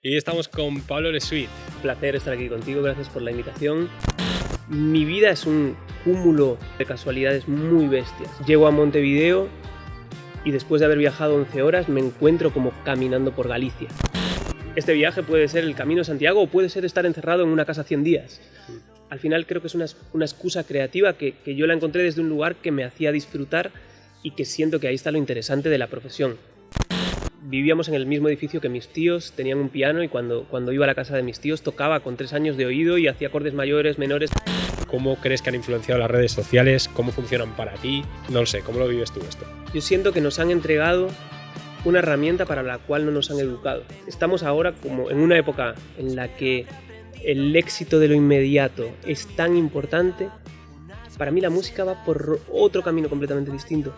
Y estamos con Pablo Lesuit. Un placer estar aquí contigo, gracias por la invitación. Mi vida es un cúmulo de casualidades muy bestias. Llego a Montevideo y después de haber viajado 11 horas me encuentro como caminando por Galicia. Este viaje puede ser el Camino de Santiago o puede ser estar encerrado en una casa 100 días. Al final creo que es una excusa creativa que yo la encontré desde un lugar que me hacía disfrutar y que siento que ahí está lo interesante de la profesión. Vivíamos en el mismo edificio que mis tíos, tenían un piano y cuando iba a la casa de mis tíos tocaba con 3 años de oído y hacía acordes mayores, menores. ¿Cómo crees que han influenciado las redes sociales? ¿Cómo funcionan para ti? No lo sé, ¿cómo lo vives tú esto? Yo siento que nos han entregado una herramienta para la cual no nos han educado. Estamos ahora como en una época en la que el éxito de lo inmediato es tan importante. Para mí la música va por otro camino completamente distinto.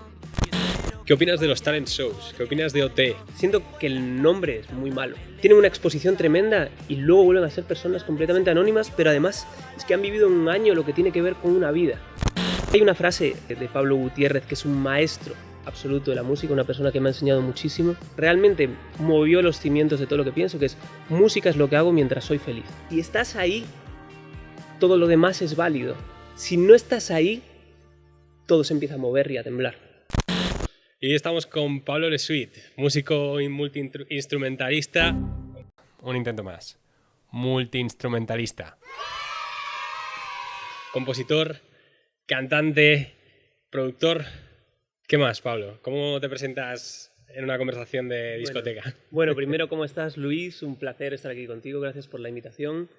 ¿Qué opinas de los talent shows? ¿Qué opinas de OT? Siento que el nombre es muy malo. Tienen una exposición tremenda y luego vuelven a ser personas completamente anónimas, pero además es que han vivido un año lo que tiene que ver con una vida. Hay una frase de Pablo Gutiérrez, que es un maestro absoluto de la música, una persona que me ha enseñado muchísimo. Realmente movió los cimientos de todo lo que pienso, que es: música es lo que hago mientras soy feliz. Si estás ahí, todo lo demás es válido. Si no estás ahí, todo se empieza a mover y a temblar. Y estamos con Pablo Lesuit, músico y multiinstrumentalista. Un intento más. Multiinstrumentalista. Compositor, cantante, productor. ¿Qué más, Pablo? ¿Cómo te presentas en una conversación de discoteca? Bueno, primero, ¿cómo estás, Luis? Un placer estar aquí contigo, gracias por la invitación.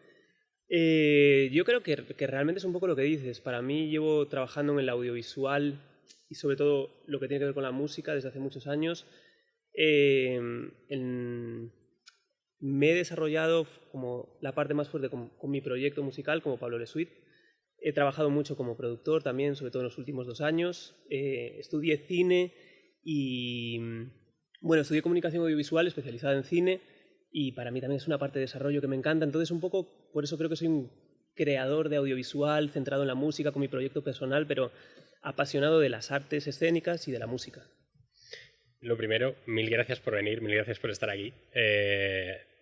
Yo creo que realmente es un poco lo que dices. Para mí llevo trabajando en el audiovisual y sobre todo lo que tiene que ver con la música desde hace muchos años. Me he desarrollado como la parte más fuerte con mi proyecto musical como Pablo Lesuit. He trabajado mucho como productor también, sobre todo en los últimos 2 años. Estudié cine y, bueno, estudié comunicación audiovisual especializada en cine y para mí también es una parte de desarrollo que me encanta. Entonces, un poco por eso creo que soy un creador de audiovisual centrado en la música con mi proyecto personal, pero apasionado de las artes escénicas y de la música. Lo primero, mil gracias por venir, mil gracias por estar aquí.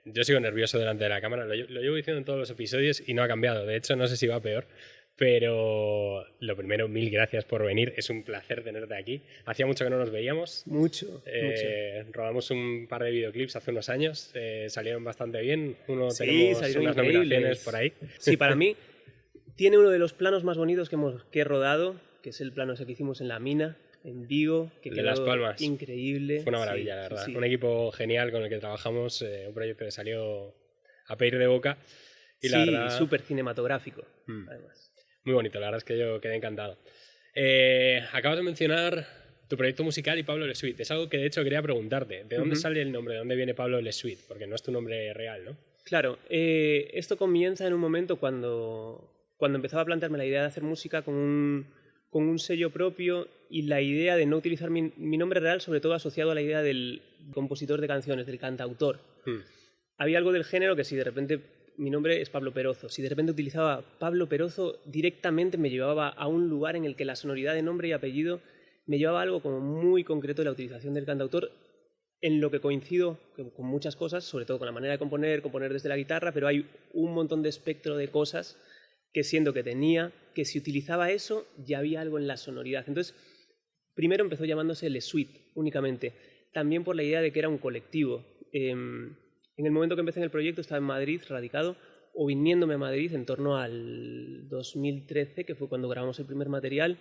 Yo sigo nervioso delante de la cámara, lo llevo diciendo en todos los episodios y no ha cambiado. De hecho, no sé si va peor, pero lo primero, mil gracias por venir. Es un placer tenerte aquí. Hacía mucho que no nos veíamos. Mucho. Rodamos un par de videoclips hace unos años, salieron bastante bien. Tenemos unas nominaciones por ahí. Sí, para mí tiene uno de los planos más bonitos que he rodado, que es el plano ese que hicimos en La Mina, en Vigo, que quedó Las Palmas. Increíble. Fue una maravilla, la verdad. Sí. Un equipo genial con el que trabajamos, un proyecto que salió a pedir de boca. Y la verdad, súper cinematográfico, además. Muy bonito, la verdad es que yo quedé encantado. Acabas de mencionar tu proyecto musical y Pablo Lesuit. Es algo que de hecho quería preguntarte. ¿De dónde sale el nombre? ¿De dónde viene Pablo Lesuit? Porque no es tu nombre real, ¿no? Claro, esto comienza en un momento cuando empezaba a plantearme la idea de hacer música con un sello propio y la idea de no utilizar mi nombre real, sobre todo asociado a la idea del compositor de canciones, del cantautor. Había algo del género que si de repente mi nombre es Pablo Perozo, si de repente utilizaba Pablo Perozo, directamente me llevaba a un lugar en el que la sonoridad de nombre y apellido me llevaba a algo como muy concreto de la utilización del cantautor, en lo que coincido con muchas cosas, sobre todo con la manera de componer desde la guitarra, pero hay un montón de espectro de cosas que siento que tenía, que si utilizaba eso ya había algo en la sonoridad. Entonces, primero empezó llamándose Lesuit únicamente, también por la idea de que era un colectivo. En el momento que empecé en el proyecto estaba en Madrid, radicado, o viniéndome a Madrid en torno al 2013, que fue cuando grabamos el primer material.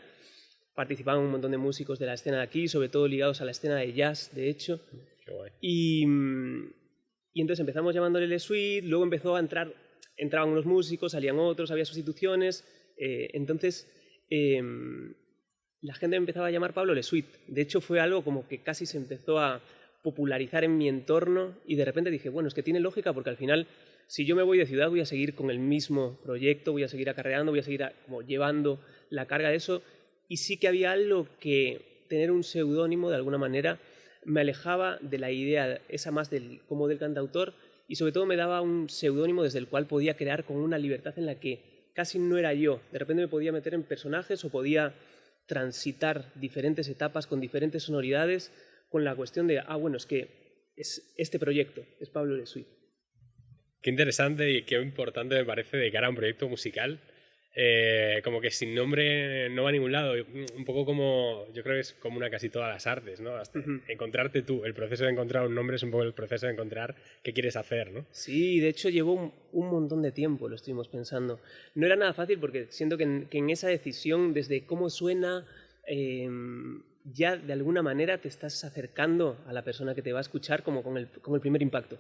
Participaban un montón de músicos de la escena de aquí, sobre todo ligados a la escena de jazz, de hecho. Qué guay. Y entonces empezamos llamándole Lesuit, luego empezó a entraban unos músicos, salían otros, había sustituciones. Entonces la gente me empezaba a llamar Pablo Lesuit. De hecho, fue algo como que casi se empezó a popularizar en mi entorno y de repente dije, bueno, es que tiene lógica porque al final, si yo me voy de ciudad, voy a seguir con el mismo proyecto, voy a seguir acarreando, voy a seguir como llevando la carga de eso. Y sí que había algo que tener un seudónimo, de alguna manera, me alejaba de la idea esa más como del cantautor y sobre todo me daba un seudónimo desde el cual podía crear con una libertad en la que casi no era yo. De repente me podía meter en personajes o podía transitar diferentes etapas con diferentes sonoridades con la cuestión de, bueno, es que es este proyecto, es Pablo Lesuit. Qué interesante y qué importante me parece de cara a un proyecto musical. Como que sin nombre no va a ningún lado. Un poco como, yo creo que es común a casi todas las artes, ¿no? Hasta encontrarte tú. El proceso de encontrar un nombre es un poco el proceso de encontrar qué quieres hacer, ¿no? Sí, de hecho llevó un montón de tiempo, lo estuvimos pensando. No era nada fácil porque siento que en esa decisión, desde cómo suena, ya de alguna manera te estás acercando a la persona que te va a escuchar como con el primer impacto.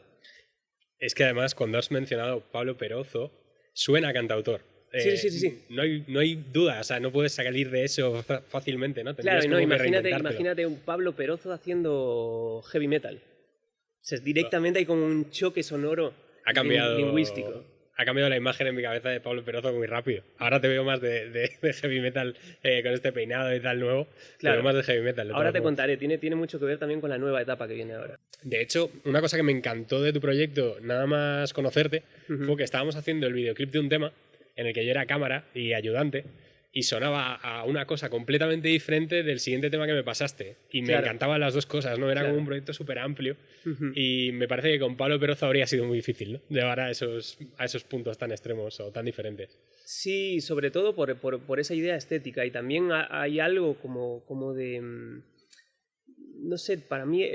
Es que además, cuando has mencionado Pablo Perozo, suena a cantautor. Sí, sí, sí, sí. No hay duda, o sea, no puedes salir de eso fácilmente, ¿no? Claro, Tendrías y no, como que imagínate, reinventártelo. imagínate un Pablo Perozo haciendo heavy metal. O sea, directamente hay como un choque sonoro Ha cambiado, lingüístico. ha cambiado la imagen en mi cabeza de Pablo Perozo muy rápido. Ahora te veo más de heavy metal con este peinado y tal nuevo. Te Claro. veo más de heavy metal. Ahora te contaré, tiene mucho que ver también con la nueva etapa que viene ahora. De hecho, una cosa que me encantó de tu proyecto, nada más conocerte, fue que estábamos haciendo el videoclip de un tema en el que yo era cámara y ayudante y sonaba a una cosa completamente diferente del siguiente tema que me pasaste. Y me Claro. encantaban las dos cosas, ¿no? Era Claro. como un proyecto súper amplio y me parece que con Pablo Perozo habría sido muy difícil, ¿no? Llevar a esos puntos tan extremos o tan diferentes. Sí, sobre todo por esa idea estética y también hay algo como de... No sé, para mí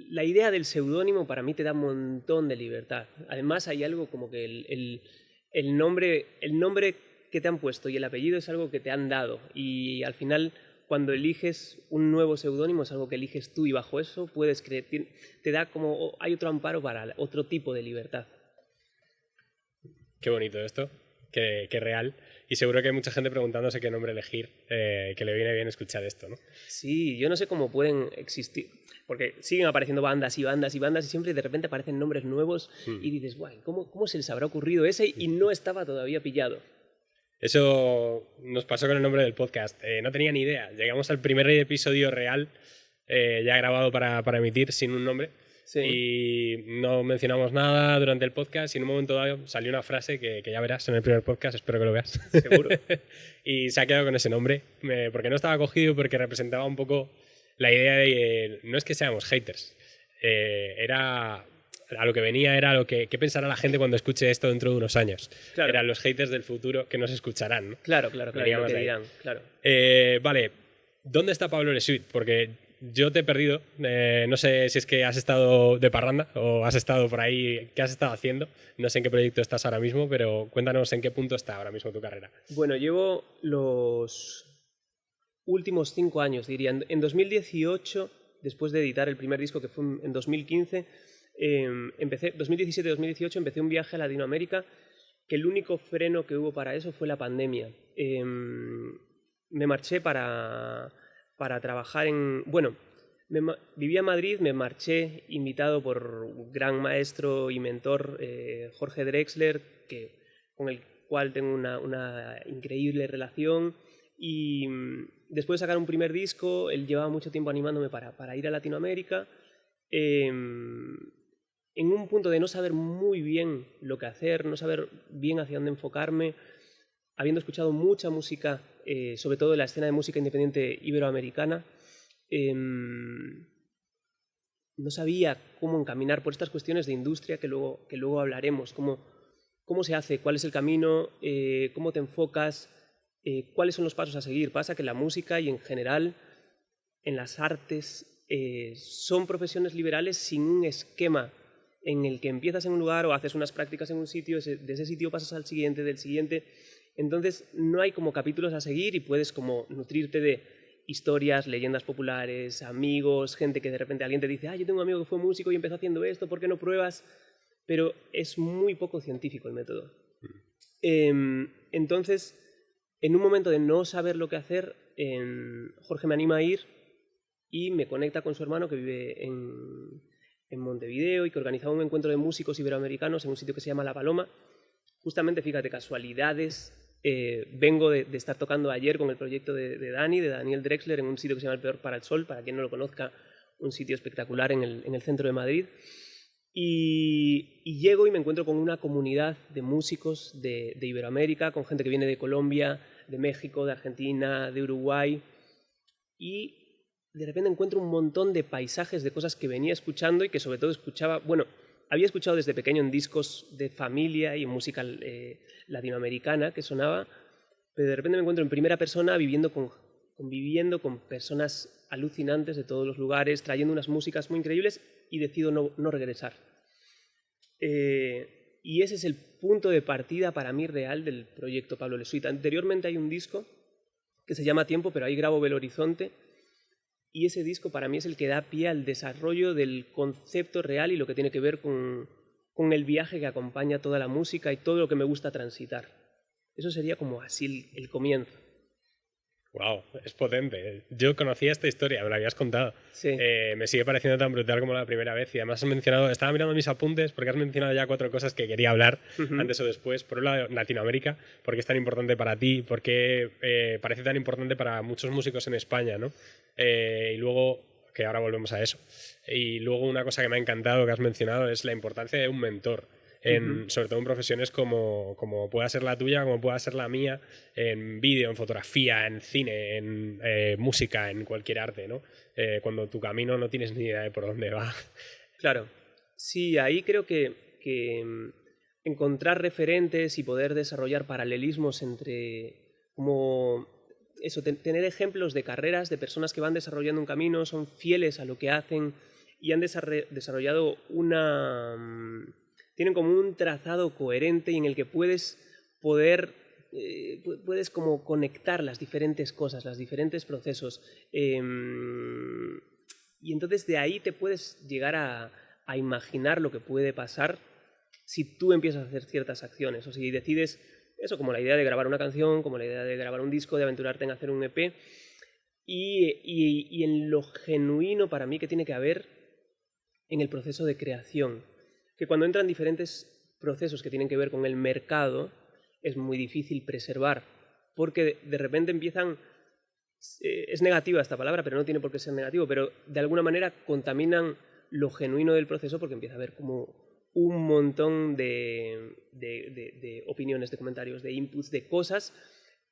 la idea del seudónimo para mí te da un montón de libertad. Además hay algo como que el nombre que te han puesto y el apellido es algo que te han dado y al final cuando eliges un nuevo seudónimo es algo que eliges tú y bajo eso puedes creer, te da como, hay otro amparo para otro tipo de libertad. Qué bonito esto, qué real. Y seguro que hay mucha gente preguntándose qué nombre elegir, que le viene bien escuchar esto, ¿no? Sí, yo no sé cómo pueden existir, porque siguen apareciendo bandas y bandas y bandas y siempre de repente aparecen nombres nuevos y dices, guay, ¿cómo se les habrá ocurrido ese y no estaba todavía pillado? Eso nos pasó con el nombre del podcast. No tenía ni idea. Llegamos al primer episodio real, ya grabado para emitir, sin un nombre. Sí. Y no mencionamos nada durante el podcast y en un momento dado salió una frase que ya verás en el primer podcast, espero que lo veas. Seguro. Y se ha quedado con ese nombre, porque no estaba cogido, porque representaba un poco la idea de... No es que seamos haters, era... A lo que venía era lo que pensará la gente cuando escuche esto dentro de unos años. Claro. Eran los haters del futuro que nos escucharán, ¿no? Claro, lo Veníamos que de ahí. dirán, claro. Vale, ¿dónde está Pablo Lesuit? Porque yo te he perdido. No sé si es que has estado de parranda o has estado por ahí. ¿Qué has estado haciendo? No sé en qué proyecto estás ahora mismo, pero cuéntanos en qué punto está ahora mismo tu carrera. Bueno, llevo los últimos 5 años, diría. En 2018, después de editar el primer disco que fue en 2015, 2017-2018 empecé un viaje a Latinoamérica que el único freno que hubo para eso fue la pandemia. Me marché para trabajar en... Bueno, vivía en Madrid, me marché invitado por un gran maestro y mentor, Jorge Drexler, con el cual tengo una increíble relación. Y después de sacar un primer disco, él llevaba mucho tiempo animándome para ir a Latinoamérica. En un punto de no saber muy bien lo que hacer, no saber bien hacia dónde enfocarme, habiendo escuchado mucha música, sobre todo de la escena de música independiente iberoamericana, no sabía cómo encaminar por estas cuestiones de industria que luego hablaremos, cómo se hace, cuál es el camino, cómo te enfocas, cuáles son los pasos a seguir. Pasa que la música y en general en las artes son profesiones liberales sin un esquema en el que empiezas en un lugar o haces unas prácticas en un sitio, de ese sitio pasas al siguiente, del siguiente. Entonces no hay como capítulos a seguir y puedes como nutrirte de historias, leyendas populares, amigos, gente que de repente alguien te dice, yo tengo un amigo que fue músico y empezó haciendo esto, ¿por qué no pruebas? Pero es muy poco científico el método. Entonces, en un momento de no saber lo que hacer, Jorge me anima a ir y me conecta con su hermano que vive en Montevideo y que organizaba un encuentro de músicos iberoamericanos en un sitio que se llama La Paloma. Justamente, fíjate, casualidades. Vengo de estar tocando ayer con el proyecto de Daniel Drexler, en un sitio que se llama El Peor para el Sol, para quien no lo conozca, un sitio espectacular en el centro de Madrid. Y llego y me encuentro con una comunidad de músicos de Iberoamérica, con gente que viene de Colombia, de México, de Argentina, de Uruguay. Y de repente encuentro un montón de paisajes, de cosas que venía escuchando y que sobre todo escuchaba, bueno, había escuchado desde pequeño en discos de familia y en música latinoamericana que sonaba, pero de repente me encuentro en primera persona conviviendo con personas alucinantes de todos los lugares, trayendo unas músicas muy increíbles y decido no regresar. Y ese es el punto de partida para mí real del proyecto Pablo Le Sweet. Anteriormente hay un disco que se llama Tiempo, pero ahí grabo Belo Horizonte, y ese disco para mí es el que da pie al desarrollo del concepto real y lo que tiene que ver con el viaje que acompaña toda la música y todo lo que me gusta transitar. Eso sería como así el comienzo. Wow, es potente. Yo conocía esta historia, me la habías contado. Sí. Me sigue pareciendo tan brutal como la primera vez. Y además has mencionado, estaba mirando mis apuntes porque has mencionado ya 4 cosas que quería hablar antes o después. Por un lado, Latinoamérica, ¿por qué es tan importante para ti? ¿Por qué parece tan importante para muchos músicos en España, ¿no? Y luego, que ahora volvemos a eso. Y luego una cosa que me ha encantado que has mencionado es la importancia de un mentor. Sobre todo en profesiones como pueda ser la tuya, como pueda ser la mía, en vídeo, en fotografía, en cine, en música, en cualquier arte, ¿no? Cuando tu camino no tienes ni idea de por dónde va. Claro. Sí, ahí creo que encontrar referentes y poder desarrollar paralelismos entre como eso, tener ejemplos de carreras, de personas que van desarrollando un camino, son fieles a lo que hacen y han desarrollado tienen como un trazado coherente y en el que puedes como conectar las diferentes cosas, los diferentes procesos. Y entonces de ahí te puedes llegar a imaginar lo que puede pasar si tú empiezas a hacer ciertas acciones o si decides eso, como la idea de grabar una canción, como la idea de grabar un disco, de aventurarte en hacer un EP. Y en lo genuino para mí que tiene que haber en el proceso de creación. Que cuando entran diferentes procesos que tienen que ver con el mercado, es muy difícil preservar, porque de repente empiezan, es negativa esta palabra, pero no tiene por qué ser negativo, pero de alguna manera contaminan lo genuino del proceso porque empieza a haber como un montón de opiniones, de comentarios, de inputs, de cosas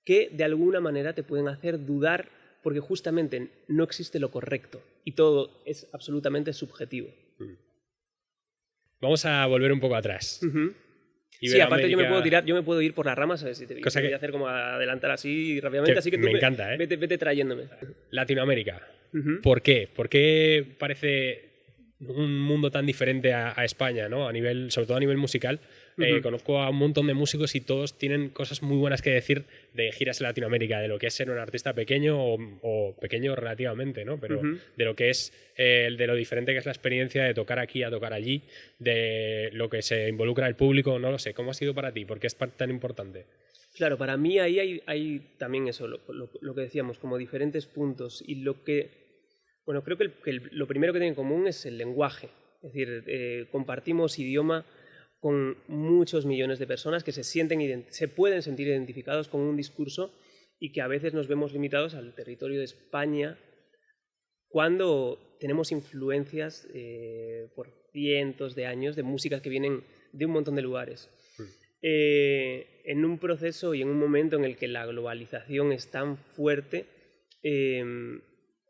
que de alguna manera te pueden hacer dudar porque justamente no existe lo correcto y todo es absolutamente subjetivo. Vamos a volver un poco atrás. Sí, aparte yo me puedo ir por las ramas, ¿sabes? Te voy a hacer como adelantar así rápidamente, así que tú me encanta, vete trayéndome. Latinoamérica. ¿Por qué? ¿Por qué parece un mundo tan diferente a España, ¿no? Sobre todo a nivel musical? Conozco a un montón de músicos y todos tienen cosas muy buenas que decir de giras en Latinoamérica, de lo que es ser un artista pequeño o pequeño relativamente, ¿no? Pero de lo que es de lo diferente que es la experiencia de tocar aquí a tocar allí, de lo que se involucra el público, no lo sé. ¿Cómo ha sido para ti? ¿Por qué es tan importante? Claro, para mí ahí hay también eso, lo que decíamos, como diferentes puntos. Y bueno, creo que lo primero que tienen en común es el lenguaje. Es decir, compartimos idioma con muchos millones de personas que se pueden sentir identificados con un discurso y que a veces nos vemos limitados al territorio de España cuando tenemos influencias por cientos de años de músicas que vienen de un montón de lugares. En un proceso y en un momento en el que la globalización es tan fuerte,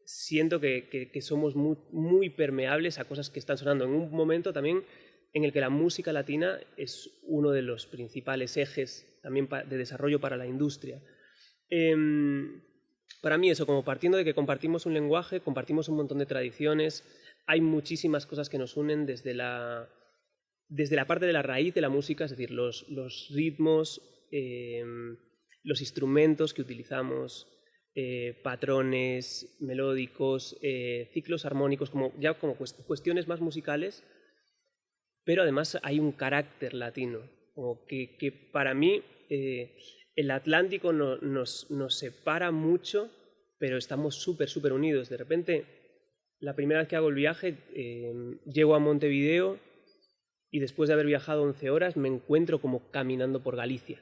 siento que somos muy, muy permeables a cosas que están sonando en un momento también en el que la música latina es uno de los principales ejes también de desarrollo para la industria. Para mí eso, como partiendo de que compartimos un lenguaje, compartimos un montón de tradiciones, hay muchísimas cosas que nos unen desde la parte de la raíz de la música, es decir, los ritmos, los instrumentos que utilizamos, patrones melódicos, ciclos armónicos, como cuestiones más musicales, pero además hay un carácter latino, como que para mí el Atlántico nos separa mucho, pero estamos súper, súper unidos. De repente, la primera vez que hago el viaje, llego a Montevideo y después de haber viajado 11 horas me encuentro como caminando por Galicia,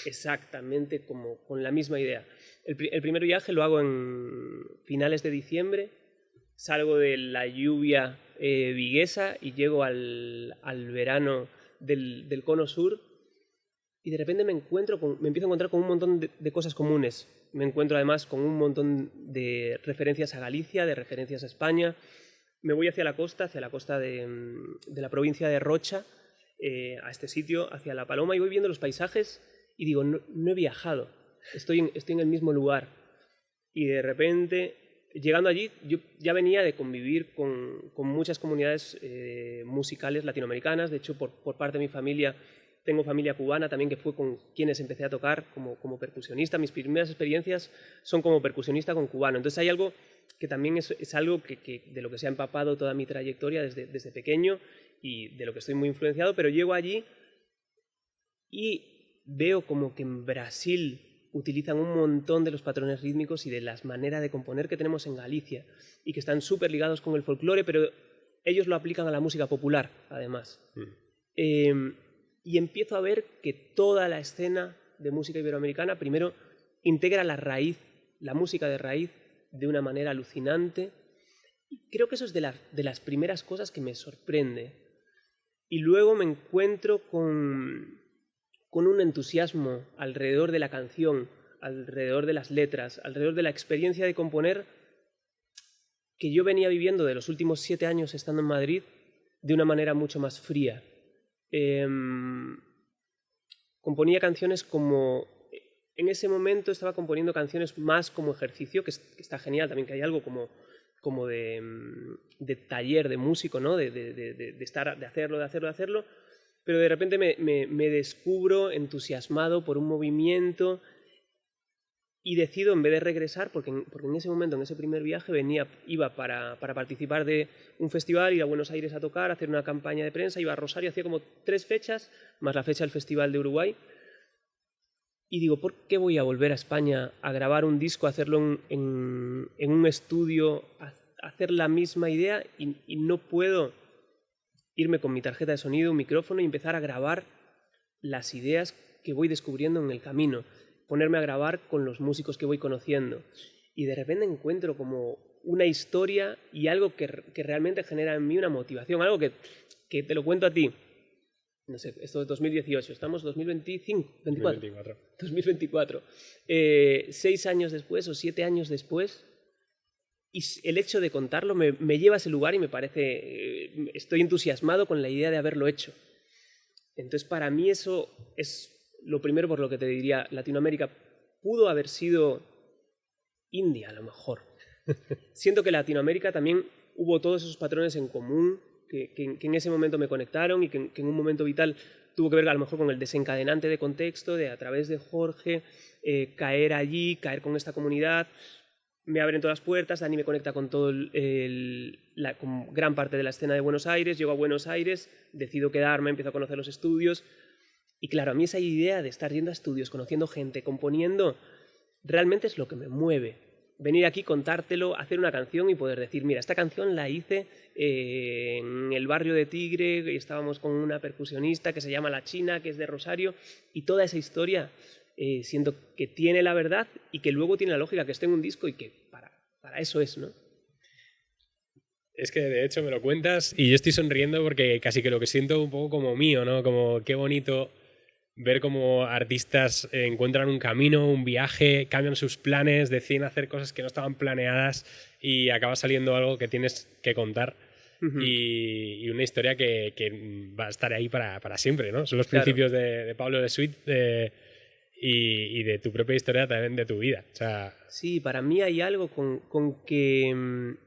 exactamente como con la misma idea. El primer viaje lo hago en finales de diciembre, salgo de la lluvia viguesa y llego al verano del cono sur y de repente me empiezo a encontrar con un montón de cosas comunes. Me encuentro además con un montón de referencias a Galicia, de referencias a España, me voy hacia la costa de la provincia de Rocha, a este sitio, hacia La Paloma, y voy viendo los paisajes y digo, no he viajado, estoy en el mismo lugar. Y de repente, llegando allí, yo ya venía de convivir con muchas comunidades musicales latinoamericanas. De hecho, por parte de mi familia, tengo familia cubana también, que fue con quienes empecé a tocar como percusionista. Mis primeras experiencias son como percusionista con cubano. Entonces hay algo que también es algo de lo que se ha empapado toda mi trayectoria desde pequeño y de lo que estoy muy influenciado, pero llego allí y veo como que en Brasil utilizan un montón de los patrones rítmicos y de las maneras de componer que tenemos en Galicia y que están súper ligados con el folclore, pero ellos lo aplican a la música popular, además. Y empiezo a ver que toda la escena de música iberoamericana, primero, integra la música de raíz, de una manera alucinante. Y creo que eso es de las primeras cosas que me sorprende. Y luego me encuentro con un entusiasmo alrededor de la canción, alrededor de las letras, alrededor de la experiencia de componer que yo venía viviendo de los últimos 7 años estando en Madrid de una manera mucho más fría. Componía canciones como... En ese momento estaba componiendo canciones más como ejercicio, que está genial también, que hay algo como de taller de músico, ¿no? de hacerlo, pero de repente me descubro entusiasmado por un movimiento y decido, en vez de regresar, porque en ese momento, en ese primer viaje, iba para participar de un festival, ir a Buenos Aires a tocar, hacer una campaña de prensa, iba a Rosario, hacía como 3 fechas, más la fecha del Festival de Uruguay. Y digo, ¿por qué voy a volver a España a grabar un disco, a hacerlo en un estudio, a hacer la misma idea y no puedo irme con mi tarjeta de sonido, un micrófono y empezar a grabar las ideas que voy descubriendo en el camino, ponerme a grabar con los músicos que voy conociendo? Y de repente encuentro como una historia y algo que realmente genera en mí una motivación, algo que te lo cuento a ti. No sé, esto es 2018, estamos 2025, 2024. 6 años después o 7 años después, y el hecho de contarlo me lleva a ese lugar y me parece, estoy entusiasmado con la idea de haberlo hecho. Entonces, para mí eso es lo primero por lo que te diría, Latinoamérica pudo haber sido India, a lo mejor. Siento que Latinoamérica también hubo todos esos patrones en común, que en ese momento me conectaron y que en un momento vital tuvo que ver a lo mejor con el desencadenante de contexto, de a través de Jorge, caer allí, caer con esta comunidad, me abren todas las puertas, Dani me conecta con con gran parte de la escena de Buenos Aires, llego a Buenos Aires, decido quedarme, empiezo a conocer los estudios y claro, a mí esa idea de estar yendo a estudios, conociendo gente, componiendo, realmente es lo que me mueve. Venir aquí, contártelo, hacer una canción y poder decir, mira, esta canción la hice en el barrio de Tigre, y estábamos con una percusionista que se llama La China, que es de Rosario, y toda esa historia siento que tiene la verdad y que luego tiene la lógica que esté en un disco y que para eso es, ¿no? Es que de hecho me lo cuentas y yo estoy sonriendo porque casi que lo que siento un poco como mío, ¿no? Como qué bonito ver cómo artistas encuentran un camino, un viaje, cambian sus planes, deciden hacer cosas que no estaban planeadas y acaba saliendo algo que tienes que contar. Y una historia que va a estar ahí para siempre, ¿no? Son los principios de Pablo de Sweet y de tu propia historia también de tu vida. O sea... Sí, para mí hay algo con que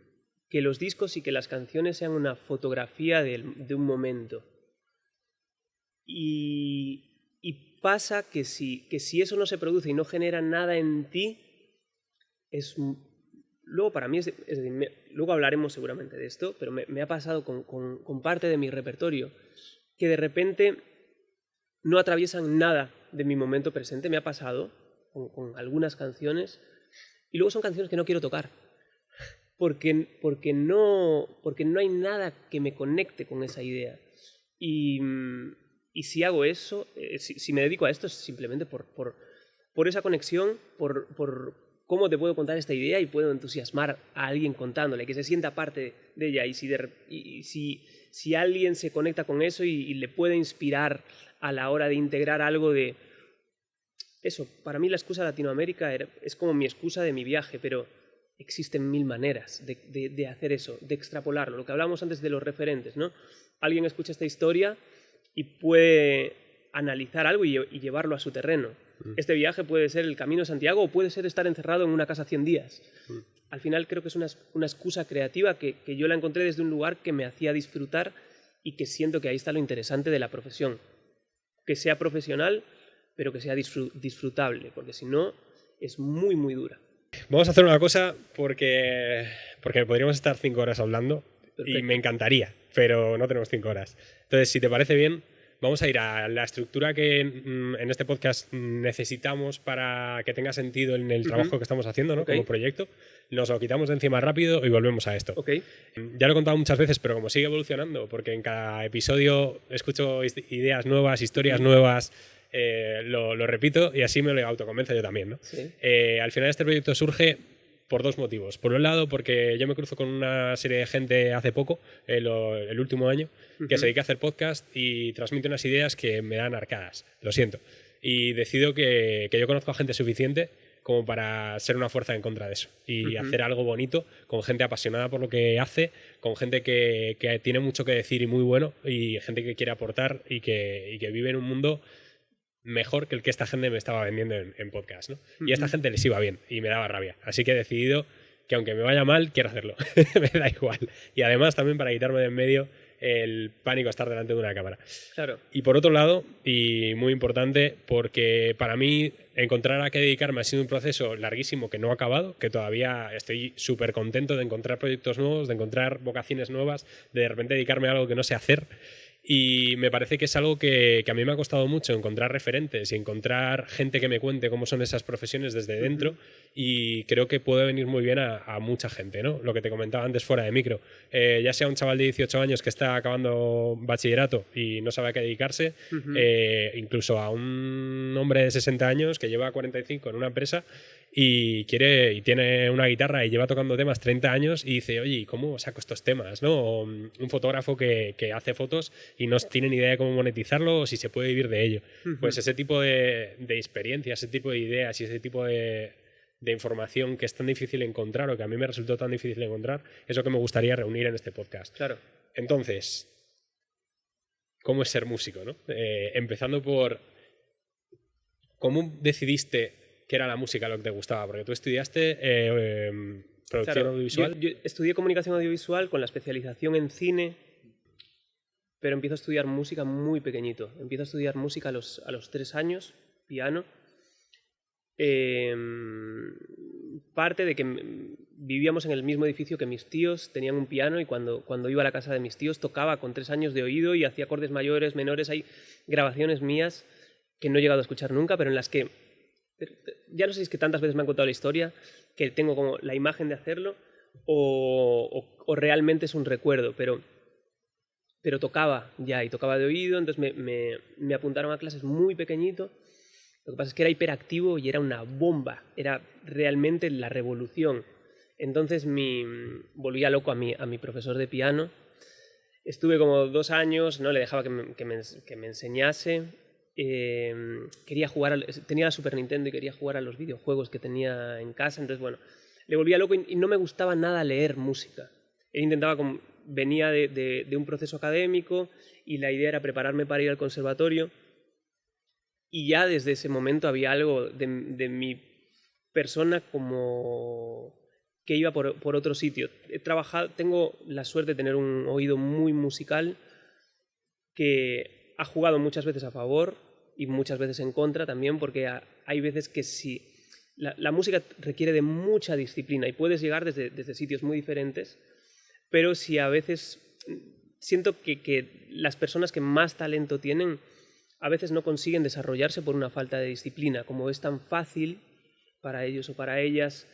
los discos y que las canciones sean una fotografía de un momento. Y pasa que si eso no se produce y no genera nada en ti, luego para mí luego hablaremos seguramente de esto, pero me ha pasado con parte de mi repertorio, que de repente no atraviesan nada de mi momento presente. Me ha pasado con algunas canciones y luego son canciones que no quiero tocar porque no hay nada que me conecte con esa idea. Y si hago eso, si me dedico a esto es simplemente por esa conexión, por cómo te puedo contar esta idea y puedo entusiasmar a alguien contándole, que se sienta parte de ella. Y si alguien se conecta con eso y le puede inspirar a la hora de integrar algo de... Eso, para mí la excusa de Latinoamérica es como mi excusa de mi viaje, pero existen mil maneras de hacer eso, de extrapolarlo. Lo que hablábamos antes de los referentes, ¿no? Alguien escucha esta historia y puede analizar algo y llevarlo a su terreno. Este viaje puede ser el Camino de Santiago o puede ser estar encerrado en una casa 100 días. Al final creo que es una excusa creativa que yo la encontré desde un lugar que me hacía disfrutar y que siento que ahí está lo interesante de la profesión. Que sea profesional, pero que sea disfrutable, porque si no, es muy, muy dura. Vamos a hacer una cosa porque podríamos estar 5 horas hablando. Perfecto. Y me encantaría, pero no tenemos 5 horas. Entonces, si te parece bien, vamos a ir a la estructura que en este podcast necesitamos para que tenga sentido en el trabajo que estamos haciendo, ¿no? Como proyecto. Nos lo quitamos de encima rápido y volvemos a esto. Ya lo he contado muchas veces, pero como sigue evolucionando, porque en cada episodio escucho ideas nuevas, historias nuevas, lo repito y así me lo autoconvenzo yo también, ¿no? Sí. Al final este proyecto surge por 2 motivos. Por un lado, porque yo me cruzo con una serie de gente hace poco, el último año, que se dedica a hacer podcast y transmite unas ideas que me dan arcadas. Lo siento. Y decido que yo conozco a gente suficiente como para ser una fuerza en contra de eso y hacer algo bonito con gente apasionada por lo que hace, con gente que tiene mucho que decir y muy bueno, y gente que quiere aportar y que vive en un mundo mejor que el que esta gente me estaba vendiendo en podcast, ¿no? Y a esta gente les iba bien y me daba rabia. Así que he decidido que aunque me vaya mal, quiero hacerlo. Me da igual. Y además también para quitarme de en medio el pánico a estar delante de una cámara. Claro. Y por otro lado, y muy importante, porque para mí encontrar a qué dedicarme ha sido un proceso larguísimo que no ha acabado, que todavía estoy súper contento de encontrar proyectos nuevos, de encontrar vocaciones nuevas, de repente dedicarme a algo que no sé hacer. Y me parece que es algo que a mí me ha costado mucho encontrar referentes y encontrar gente que me cuente cómo son esas profesiones desde dentro, y creo que puede venir muy bien a mucha gente, ¿no? Lo que te comentaba antes fuera de micro, ya sea un chaval de 18 años que está acabando bachillerato y no sabe a qué dedicarse, incluso a un hombre de 60 años que lleva 45 en una empresa y tiene una guitarra y lleva tocando temas 30 años y dice, oye, ¿cómo saco estos temas? ¿No? O un fotógrafo que hace fotos y no tiene ni idea de cómo monetizarlo o si se puede vivir de ello. Pues ese tipo de experiencias, ese tipo de ideas y ese tipo de información que es tan difícil encontrar, o que a mí me resultó tan difícil encontrar, es lo que me gustaría reunir en este podcast. Claro. Entonces, ¿cómo es ser músico, ¿no? Empezando por ¿cómo decidiste que era la música lo que te gustaba? Porque tú estudiaste producción audiovisual. Yo estudié comunicación audiovisual con la especialización en cine, pero empiezo a estudiar música muy pequeñito. Empiezo a estudiar música a los 3 años, piano. Parte de que vivíamos en el mismo edificio que mis tíos, tenían un piano, y cuando iba a la casa de mis tíos tocaba con 3 años de oído y hacía acordes mayores, menores. Hay grabaciones mías que no he llegado a escuchar nunca, pero en las que, ya no sé si es que tantas veces me han contado la historia, que tengo como la imagen de hacerlo, o realmente es un recuerdo, pero tocaba ya, y tocaba de oído. Entonces me apuntaron a clases muy pequeñito. Lo que pasa es que era hiperactivo y era una bomba, era realmente la revolución. Entonces volvía loco a mi profesor de piano. Estuve como 2 años, no le dejaba que me enseñase. Quería jugar, tenía la Super Nintendo y quería jugar a los videojuegos que tenía en casa. Entonces, bueno, le volvía loco y no me gustaba nada leer música. Venía de un proceso académico y la idea era prepararme para ir al conservatorio. Y ya desde ese momento había algo de mi persona como que iba por otro sitio. Tengo la suerte de tener un oído muy musical que ha jugado muchas veces a favor y muchas veces en contra también, porque hay veces que sí. La música requiere de mucha disciplina y puedes llegar desde sitios muy diferentes, pero si a veces siento que las personas que más talento tienen a veces no consiguen desarrollarse por una falta de disciplina. Como es tan fácil para ellos o para ellas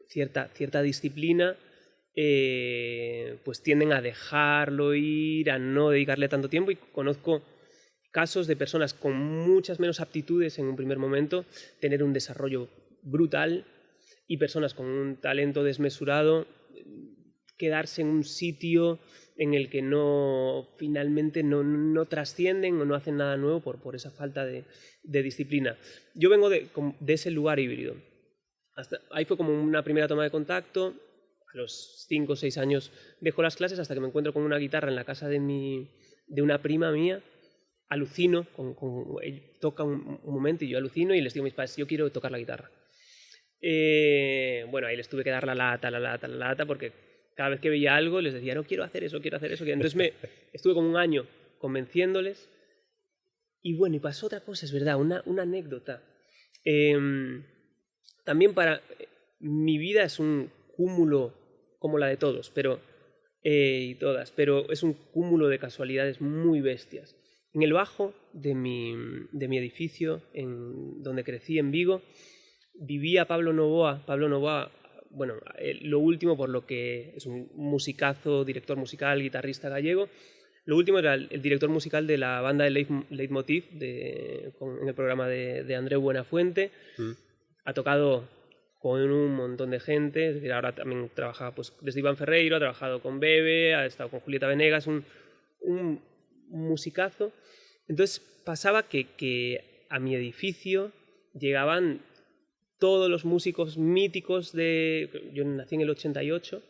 cierta disciplina, pues tienden a dejarlo ir, a no dedicarle tanto tiempo. Y conozco casos de personas con muchas menos aptitudes en un primer momento tener un desarrollo brutal, y personas con un talento desmesurado quedarse en un sitio en el que finalmente no trascienden o no hacen nada nuevo por esa falta de disciplina. Yo vengo de ese lugar híbrido. Ahí fue como una primera toma de contacto. A los 5 o 6 años dejo las clases hasta que me encuentro con una guitarra en la casa de una prima mía. Alucino, él toca un momento y yo alucino y les digo a mis padres, yo quiero tocar la guitarra. Bueno, ahí les tuve que dar la lata, porque cada vez que veía algo les decía, no, quiero hacer eso. Entonces estuve como un año convenciéndoles. Y bueno, y pasó otra cosa, es verdad, una anécdota. También mi vida es un cúmulo como la de todos, y todas, pero es un cúmulo de casualidades muy bestias. En el bajo de mi edificio, donde crecí en Vigo, vivía Pablo Novoa. Pablo Novoa, bueno, lo último por lo que es un musicazo, director musical, guitarrista gallego. Lo último era el director musical de la banda de Leitmotiv en el programa de Andreu Buenafuente. Ha tocado con un montón de gente, es decir, ahora también trabaja pues, desde Iván Ferreiro, ha trabajado con Bebe, ha estado con Julieta Venegas, un musicazo. Entonces pasaba que a mi edificio llegaban todos los músicos míticos yo nací en el 88,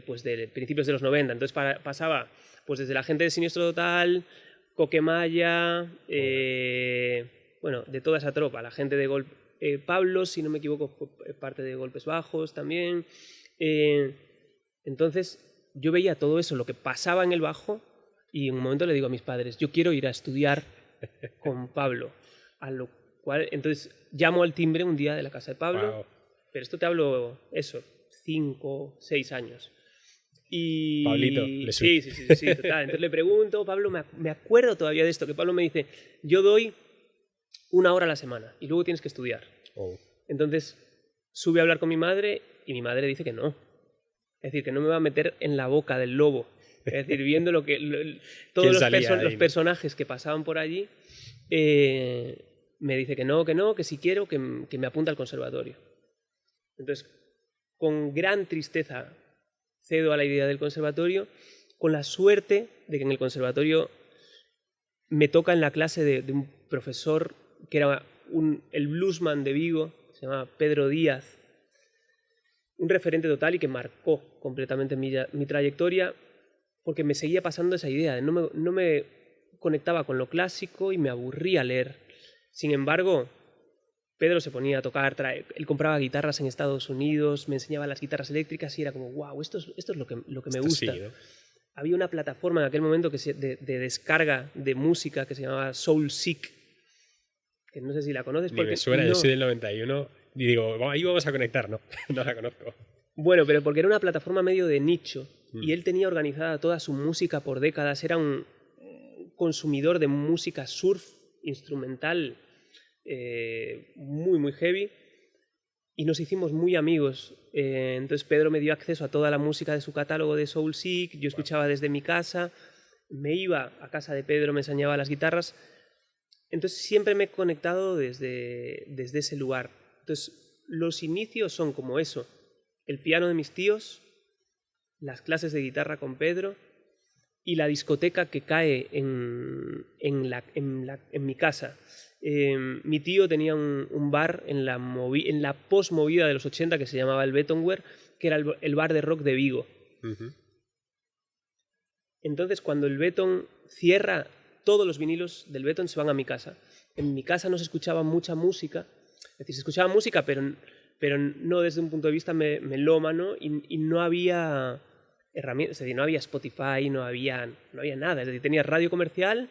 pues de principios de los 90, entonces pasaba pues desde la gente de Siniestro Total, Coquemaya, bueno, de toda esa tropa, la gente de Pablo, si no me equivoco, fue parte de Golpes Bajos también. Entonces yo veía todo eso, lo que pasaba en el bajo, y en un momento le digo a mis padres, yo quiero ir a estudiar con Pablo. A lo cual, entonces llamo al timbre un día de la casa de Pablo, wow. Pero esto te hablo, 5, 6 años. Y Pablito, sí, total. Entonces le pregunto, Pablo, me acuerdo todavía de esto, que Pablo me dice, yo doy 1 hora a la semana y luego tienes que estudiar. Oh. Entonces sube a hablar con mi madre y mi madre dice que no. Es decir, que no me va a meter en la boca del lobo. Es decir, viendo todos los personajes que pasaban por allí, me dice que no, que si quiero, que me apunta al conservatorio. Entonces, con gran tristeza cedo a la idea del conservatorio, con la suerte de que en el conservatorio me toca en la clase de un profesor que era el bluesman de Vigo, se llamaba Pedro Díaz, un referente total y que marcó completamente mi trayectoria, porque me seguía pasando esa idea, no me conectaba con lo clásico y me aburría leer. Sin embargo, Pedro se ponía a tocar, él compraba guitarras en Estados Unidos, me enseñaba las guitarras eléctricas y era como, wow, esto es lo que me gusta. Sí, ¿no? Había una plataforma en aquel momento de descarga de música que se llamaba SoulSeek, que no sé si la conoces. Ni me suena, yo soy del 91 y digo, ahí vamos a conectar, no la conozco. Bueno, pero porque era una plataforma medio de nicho y él tenía organizada toda su música por décadas, era un consumidor de música surf instrumental muy, muy heavy y nos hicimos muy amigos. Entonces Pedro me dio acceso a toda la música de su catálogo de SoulSeek, yo escuchaba desde mi casa, me iba a casa de Pedro, me enseñaba las guitarras. Entonces siempre me he conectado desde ese lugar. Entonces los inicios son como eso, el piano de mis tíos, las clases de guitarra con Pedro y la discoteca que cae en mi casa. Mi tío tenía un bar en la post-movida de los 80 que se llamaba el Betonware, que era el bar de rock de Vigo. Uh-huh. Entonces cuando el Beton cierra, todos los vinilos del Beton se van a mi casa. En mi casa no se escuchaba mucha música, es decir, se escuchaba música, pero no desde un punto de vista melómano y no había herramientas, es decir, no había Spotify, no había nada, es decir, tenías radio comercial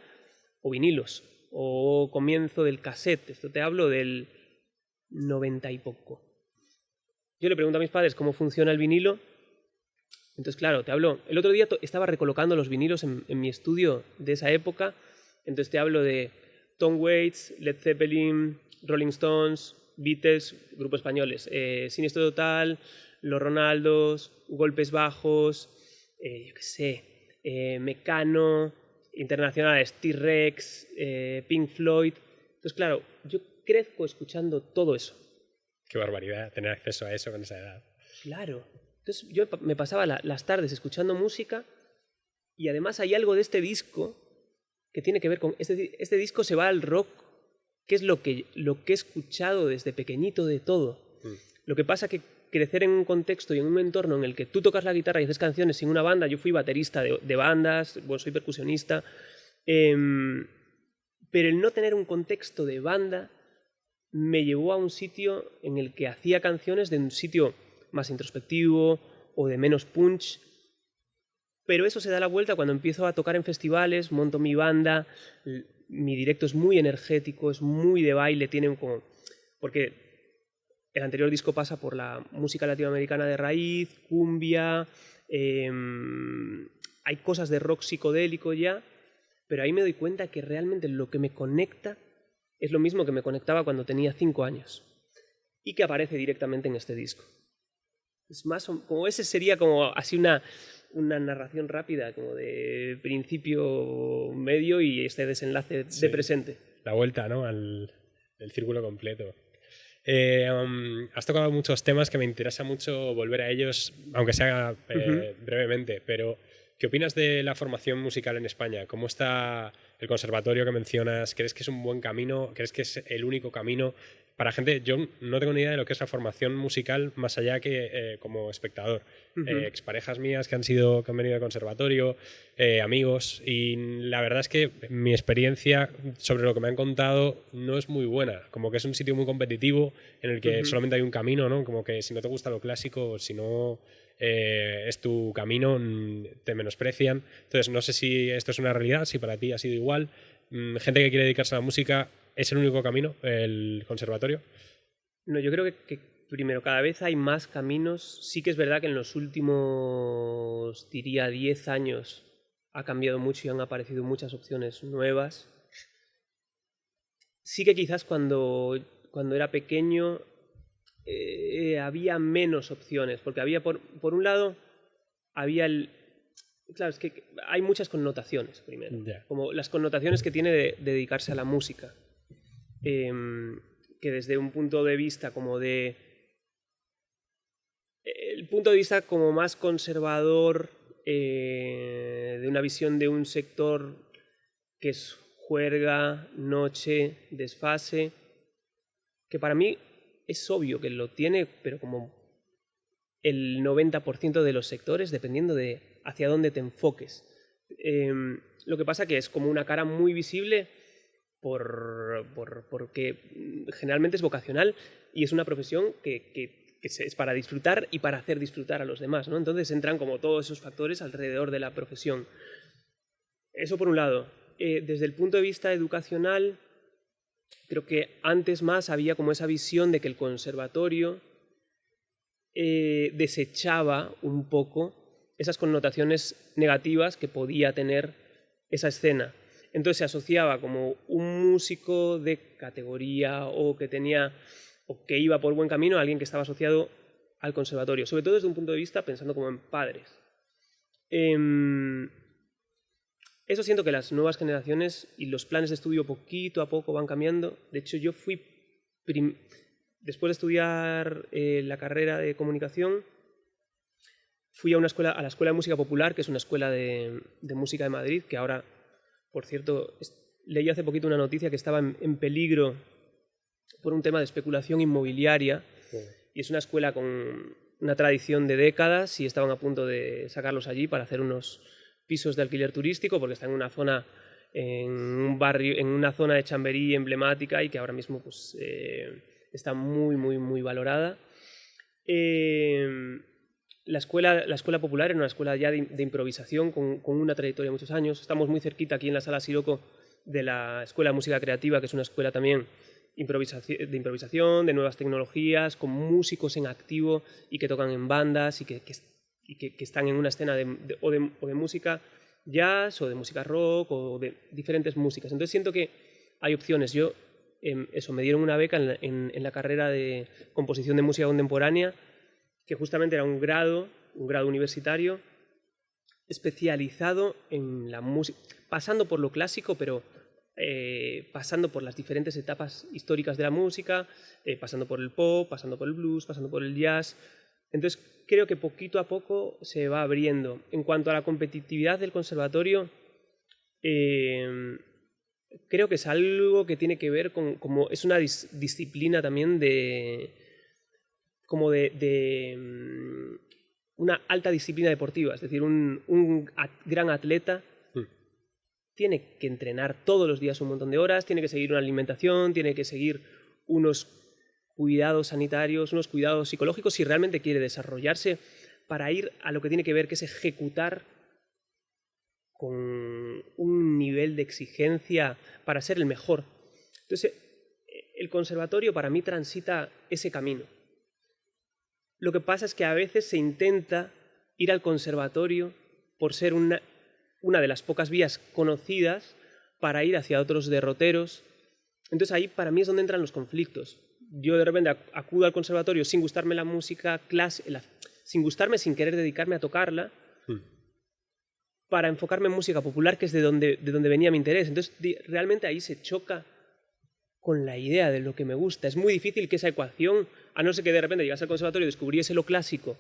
o vinilos, o comienzo del cassette, esto te hablo del 90 y poco. Yo le pregunto a mis padres cómo funciona el vinilo, entonces claro, te hablo, el otro día estaba recolocando los vinilos en mi estudio de esa época, entonces te hablo de Tom Waits, Led Zeppelin, Rolling Stones, Beatles, grupos españoles, Siniestro Total, Los Ronaldos, Golpes Bajos, yo qué sé, Mecano, internacionales, T-Rex, Pink Floyd. Entonces, claro, yo crezco escuchando todo eso. Qué barbaridad tener acceso a eso con esa edad. Claro. Entonces yo me pasaba las tardes escuchando música y además hay algo de este disco que tiene que ver con... Este disco se va al rock, que es lo que he escuchado desde pequeñito de todo. Lo que pasa que crecer en un contexto y en un entorno en el que tú tocas la guitarra y haces canciones sin una banda, yo fui baterista de bandas, bueno, soy percusionista, pero el no tener un contexto de banda me llevó a un sitio en el que hacía canciones de un sitio más introspectivo o de menos punch, pero eso se da la vuelta cuando empiezo a tocar en festivales, monto mi banda, mi directo es muy energético, es muy de baile, tiene como... porque el anterior disco pasa por la música latinoamericana de raíz, cumbia, hay cosas de rock psicodélico ya, pero ahí me doy cuenta que realmente lo que me conecta es lo mismo que me conectaba cuando tenía 5 años y que aparece directamente en este disco. Es más, como ese sería como así una narración rápida, como de principio, medio y este desenlace de presente. La vuelta, ¿no? El círculo completo. Has tocado muchos temas que me interesa mucho volver a ellos, aunque sea brevemente, pero ¿qué opinas de la formación musical en España? ¿Cómo está el conservatorio que mencionas? ¿Crees que es un buen camino? ¿Crees que es el único camino? Para gente, yo no tengo ni idea de lo que es la formación musical más allá que como espectador. Exparejas mías que han venido al conservatorio, amigos, y la verdad es que mi experiencia sobre lo que me han contado no es muy buena. Como que es un sitio muy competitivo en el que solamente hay un camino, ¿no? Como que si no te gusta lo clásico, si no es tu camino, te menosprecian. Entonces, no sé si esto es una realidad, si para ti ha sido igual. Gente que quiere dedicarse a la música, ¿es el único camino, el conservatorio? No, yo creo que primero, cada vez hay más caminos. Sí que es verdad que en los últimos, diría, 10 años ha cambiado mucho y han aparecido muchas opciones nuevas. Sí que quizás cuando era pequeño había menos opciones, porque había, por un lado, había el... Claro, es que hay muchas connotaciones, primero. Como las connotaciones que tiene de dedicarse a la música. Que desde un punto de vista como de... El punto de vista como más conservador, de una visión de un sector que es juerga, noche, desfase, que para mí es obvio que lo tiene, pero como el 90% de los sectores, dependiendo de hacia dónde te enfoques. Lo que pasa que es como una cara muy visible porque generalmente es vocacional y es una profesión que es para disfrutar y para hacer disfrutar a los demás, ¿no? Entonces entran como todos esos factores alrededor de la profesión. Eso por un lado. Desde el punto de vista educacional, creo que antes más había como esa visión de que el conservatorio desechaba un poco esas connotaciones negativas que podía tener esa escena. Entonces se asociaba como un músico de categoría o que iba por buen camino a alguien que estaba asociado al conservatorio, sobre todo desde un punto de vista pensando como en padres. Eso siento que las nuevas generaciones y los planes de estudio poquito a poco van cambiando. De hecho, yo fui, después de estudiar la carrera de comunicación, fui a la Escuela de Música Popular, que es una escuela de música de Madrid, que ahora, por cierto, leí hace poquito una noticia que estaba en peligro por un tema de especulación inmobiliaria, y es una escuela con una tradición de décadas y estaban a punto de sacarlos allí para hacer unos pisos de alquiler turístico, porque está en una zona, en un barrio, en una zona de Chamberí emblemática y que ahora mismo pues, está muy, muy, muy valorada. La escuela popular era una escuela ya de improvisación con una trayectoria de muchos años. Estamos muy cerquita aquí en la Sala Siroco de la Escuela de Música Creativa, que es una escuela también de improvisación, de nuevas tecnologías, con músicos en activo y que tocan en bandas y que están en una escena de música jazz o de música rock o de diferentes músicas. Entonces siento que hay opciones. Yo, me dieron una beca en la carrera de composición de música contemporánea, que justamente era un grado universitario especializado en la música, pasando por lo clásico, pero pasando por las diferentes etapas históricas de la música, pasando por el pop, pasando por el blues, pasando por el jazz. Entonces creo que poquito a poco se va abriendo. En cuanto a la competitividad del conservatorio, creo que es algo que tiene que ver con, como es una disciplina también como de una alta disciplina deportiva. Es decir, un gran atleta tiene que entrenar todos los días un montón de horas, tiene que seguir una alimentación, tiene que seguir unos cuidados sanitarios, unos cuidados psicológicos si realmente quiere desarrollarse para ir a lo que tiene que ver, que es ejecutar con un nivel de exigencia para ser el mejor. Entonces, el conservatorio para mí transita ese camino. Lo que pasa es que a veces se intenta ir al conservatorio por ser una de las pocas vías conocidas para ir hacia otros derroteros. Entonces ahí para mí es donde entran los conflictos. Yo de repente acudo al conservatorio sin gustarme la música clásica, sin gustarme, sin querer dedicarme a tocarla, para enfocarme en música popular, que es de donde venía mi interés. Entonces realmente ahí se choca con la idea de lo que me gusta. Es muy difícil que esa ecuación, a no ser que de repente llegase al conservatorio y descubriese lo clásico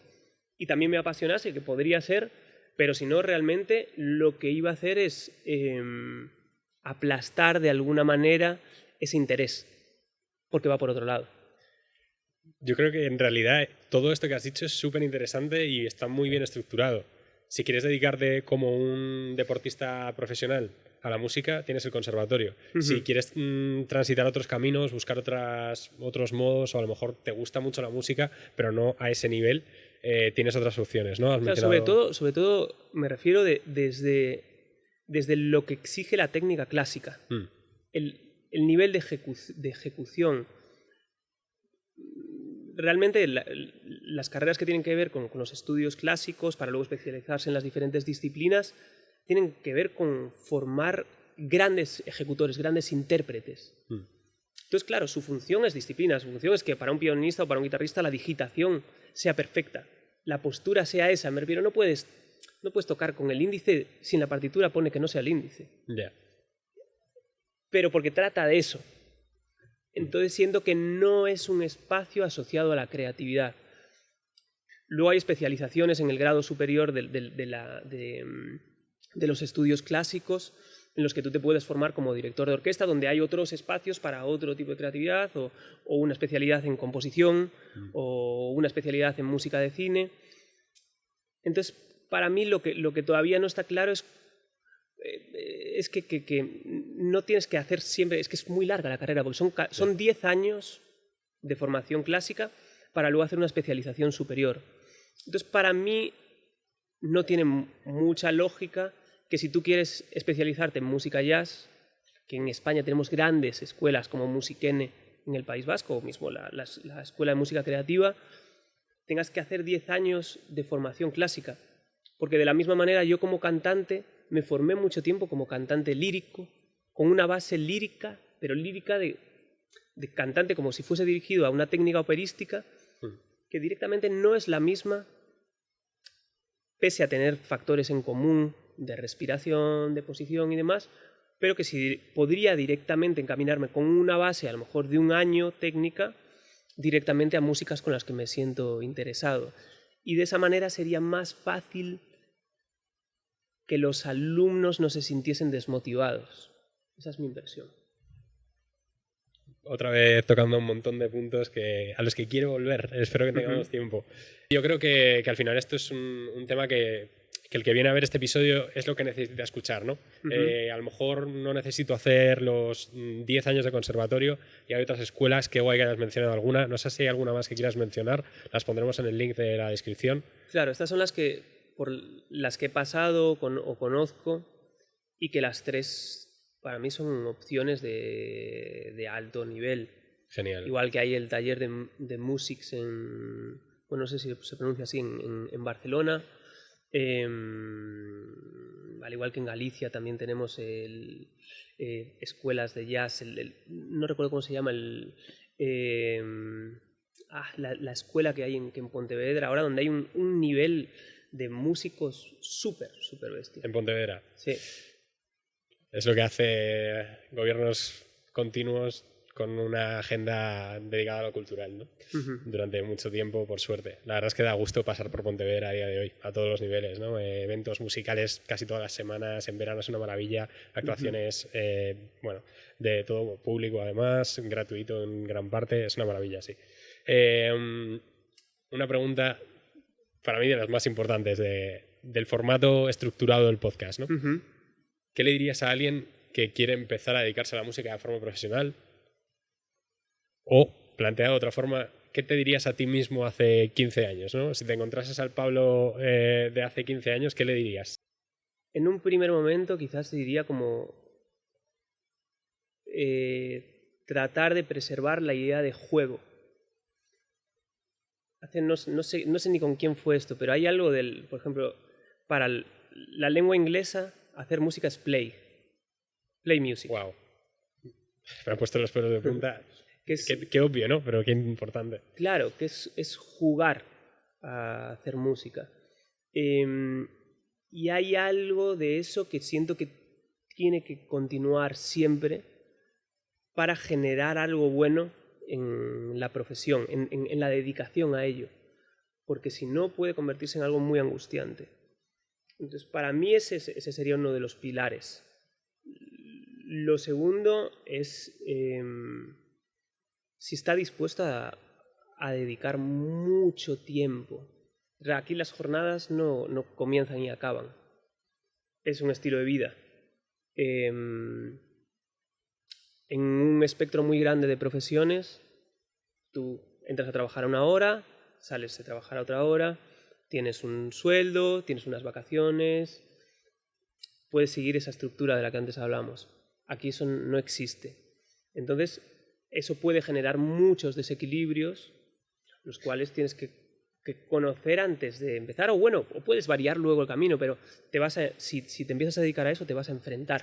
y también me apasionase, que podría ser, pero si no, realmente lo que iba a hacer es aplastar de alguna manera ese interés, porque va por otro lado. Yo creo que en realidad todo esto que has dicho es súper interesante y está muy bien estructurado. Si quieres dedicarte como un deportista profesional a la música, tienes el conservatorio. Si quieres transitar otros caminos, buscar otros modos, o a lo mejor te gusta mucho la música, pero no a ese nivel, tienes otras opciones, ¿no? Claro, sobre todo me refiero desde lo que exige la técnica clásica. El nivel de ejecución. Realmente las carreras que tienen que ver con los estudios clásicos, para luego especializarse en las diferentes disciplinas, tienen que ver con formar grandes ejecutores, grandes intérpretes. Entonces, claro, su función es disciplina, su función es que para un pianista o para un guitarrista la digitación sea perfecta, la postura sea esa. Me refiero, no puedes tocar con el índice sin la partitura pone que no sea el índice. Yeah. Pero porque trata de eso. Entonces siento que no es un espacio asociado a la creatividad. Luego hay especializaciones en el grado superior de los estudios clásicos en los que tú te puedes formar como director de orquesta, donde hay otros espacios para otro tipo de creatividad, o una especialidad en composición, o una especialidad en música de cine. Entonces, para mí lo que todavía no está claro es que no tienes que hacer siempre, es que es muy larga la carrera, porque son 10 años de formación clásica para luego hacer una especialización superior. Entonces, para mí no tiene mucha lógica que si tú quieres especializarte en música jazz, que en España tenemos grandes escuelas como Musikene en el País Vasco, o mismo la Escuela de Música Creativa, tengas que hacer 10 años de formación clásica. Porque de la misma manera yo como cantante me formé mucho tiempo como cantante lírico, con una base lírica, pero lírica de cantante como si fuese dirigido a una técnica operística, que directamente no es la misma, pese a tener factores en común de respiración, de posición y demás, pero que si podría directamente encaminarme con una base, a lo mejor de un año técnica, directamente a músicas con las que me siento interesado. Y de esa manera sería más fácil que los alumnos no se sintiesen desmotivados. Esa es mi impresión. Otra vez tocando un montón de puntos a los que quiero volver. Espero que tengamos tiempo. Yo creo que al final esto es un tema que el que viene a ver este episodio es lo que necesita escuchar, ¿no? A lo mejor no necesito hacer los 10 años de conservatorio y hay otras escuelas. Qué guay que hayas mencionado alguna. No sé si hay alguna más que quieras mencionar. Las pondremos en el link de la descripción. Claro, estas son por las que he pasado o conozco, y que las tres para mí son opciones de alto nivel. Genial. Igual que hay el taller de Musics no sé si se pronuncia así, en Barcelona. Al igual que en Galicia también tenemos escuelas de jazz. No recuerdo cómo se llama la escuela que hay en Pontevedra ahora, donde hay un nivel de músicos súper bestia. En Pontevedra. Sí. Es lo que hace gobiernos continuos con una agenda dedicada a lo cultural, ¿no? Durante mucho tiempo, por suerte. La verdad es que da gusto pasar por Pontevedra a día de hoy, a todos los niveles, ¿no? Eventos musicales casi todas las semanas, en verano es una maravilla, actuaciones, de todo público además, gratuito en gran parte, es una maravilla, sí. una pregunta para mí de las más importantes del formato estructurado del podcast, ¿no? ¿Qué le dirías a alguien que quiere empezar a dedicarse a la música de forma profesional? O, planteado de otra forma, ¿qué te dirías a ti mismo hace 15 años, ¿no? Si te encontrases al Pablo de hace 15 años, ¿qué le dirías? En un primer momento quizás te diría como tratar de preservar la idea de juego. No sé ni con quién fue esto, pero hay algo por ejemplo, para la lengua inglesa, hacer música es play music. Wow. Me han puesto los pelos de punta. Qué obvio, ¿no? Pero qué importante. Claro, que es jugar a hacer música. Y hay algo de eso que siento que tiene que continuar siempre para generar algo bueno en la profesión, en la dedicación a ello. Porque si no, puede convertirse en algo muy angustiante. Entonces, para mí ese sería uno de los pilares. Lo segundo es si está dispuesto a dedicar mucho tiempo. Aquí las jornadas no comienzan y acaban. Es un estilo de vida. En un espectro muy grande de profesiones, tú entras a trabajar a una hora, sales a trabajar a otra hora, tienes un sueldo, tienes unas vacaciones, puedes seguir esa estructura de la que antes hablamos. Aquí eso no existe. Entonces, eso puede generar muchos desequilibrios, los cuales tienes que conocer antes de empezar, o puedes variar luego el camino, pero si te empiezas a dedicar a eso, te vas a enfrentar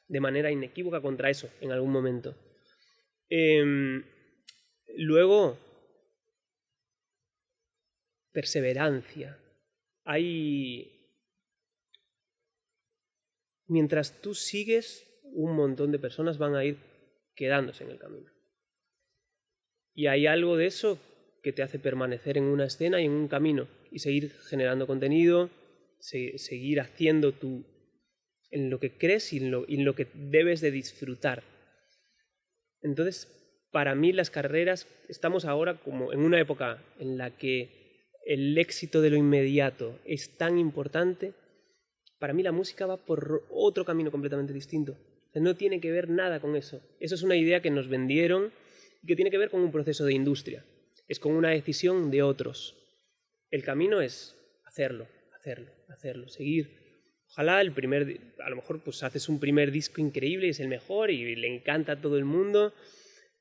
de manera inequívoca contra eso en algún momento. Luego, perseverancia. Mientras tú sigues, un montón de personas van a ir quedándose en el camino. Y hay algo de eso que te hace permanecer en una escena y en un camino y seguir generando contenido, seguir haciendo en lo que crees y en lo que debes de disfrutar. Entonces, para mí las carreras, estamos ahora como en una época en la que el éxito de lo inmediato es tan importante. Para mí la música va por otro camino completamente distinto. O sea, no tiene que ver nada con eso. Eso es una idea que nos vendieron y que tiene que ver con un proceso de industria. Es con una decisión de otros. El camino es hacerlo, seguir. Ojalá a lo mejor pues haces un primer disco increíble y es el mejor y le encanta a todo el mundo,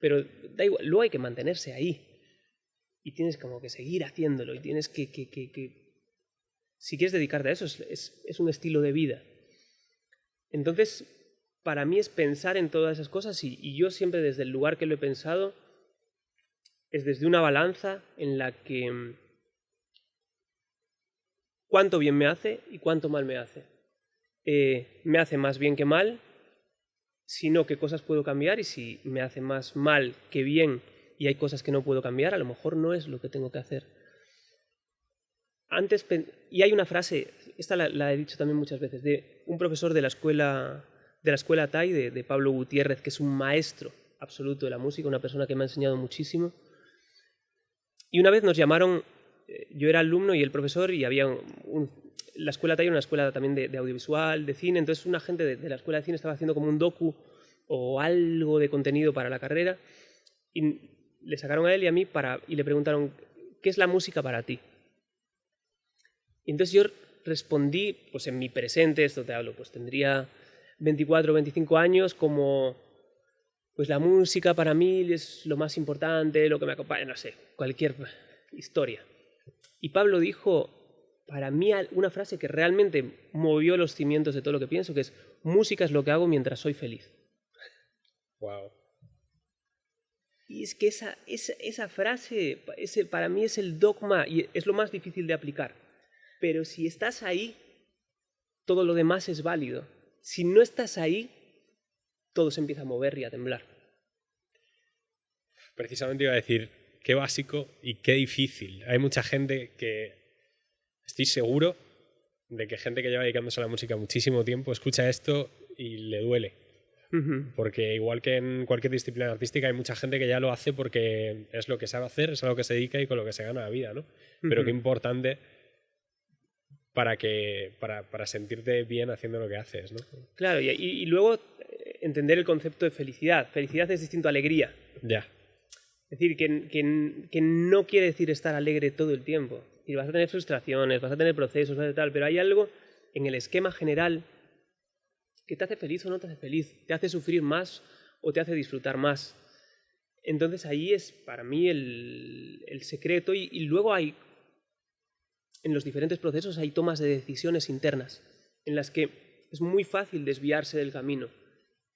pero da igual, luego hay que mantenerse ahí. Y tienes como que seguir haciéndolo y tienes que si quieres dedicarte a eso, es un estilo de vida. Entonces, para mí es pensar en todas esas cosas y yo siempre desde el lugar que lo he pensado es desde una balanza en la que cuánto bien me hace y cuánto mal me hace. Me hace más bien que mal, sino qué cosas puedo cambiar, y si me hace más mal que bien y hay cosas que no puedo cambiar, a lo mejor no es lo que tengo que hacer. Y hay una frase, esta la he dicho también muchas veces, de un profesor de la escuela TAI, de Pablo Gutiérrez, que es un maestro absoluto de la música, una persona que me ha enseñado muchísimo. Y una vez nos llamaron, yo era alumno y el profesor, y había la escuela TAI era una escuela también de audiovisual, de cine, entonces una gente de la escuela de cine estaba haciendo como un docu o algo de contenido para la carrera, y le sacaron a él y a mí y le preguntaron, ¿qué es la música para ti? Y entonces yo respondí, pues en mi presente, esto te hablo, pues tendría 24 o 25 años, como, pues la música para mí es lo más importante, lo que me acompaña, no sé, cualquier historia. Y Pablo dijo, para mí, una frase que realmente movió los cimientos de todo lo que pienso, que es, música es lo que hago mientras soy feliz. Wow. Y es que esa frase para mí es el dogma y es lo más difícil de aplicar. Pero si estás ahí, todo lo demás es válido. Si no estás ahí, todo se empieza a mover y a temblar. Precisamente iba a decir, qué básico y qué difícil. Hay mucha gente que, estoy seguro de que gente que lleva dedicándose a la música muchísimo tiempo escucha esto y le duele. Porque igual que en cualquier disciplina artística hay mucha gente que ya lo hace porque es lo que sabe hacer, es a lo que se dedica y con lo que se gana la vida, ¿no? Pero qué importante para sentirte bien haciendo lo que haces, ¿no? Claro, y luego entender el concepto de felicidad. Felicidad es distinto a alegría. Ya. Es decir, que no quiere decir estar alegre todo el tiempo. Y vas a tener frustraciones, vas a tener procesos, vas a tal, pero hay algo en el esquema general que te hace feliz o no te hace feliz, te hace sufrir más o te hace disfrutar más. Entonces ahí es para mí el secreto y luego hay, en los diferentes procesos hay tomas de decisiones internas en las que es muy fácil desviarse del camino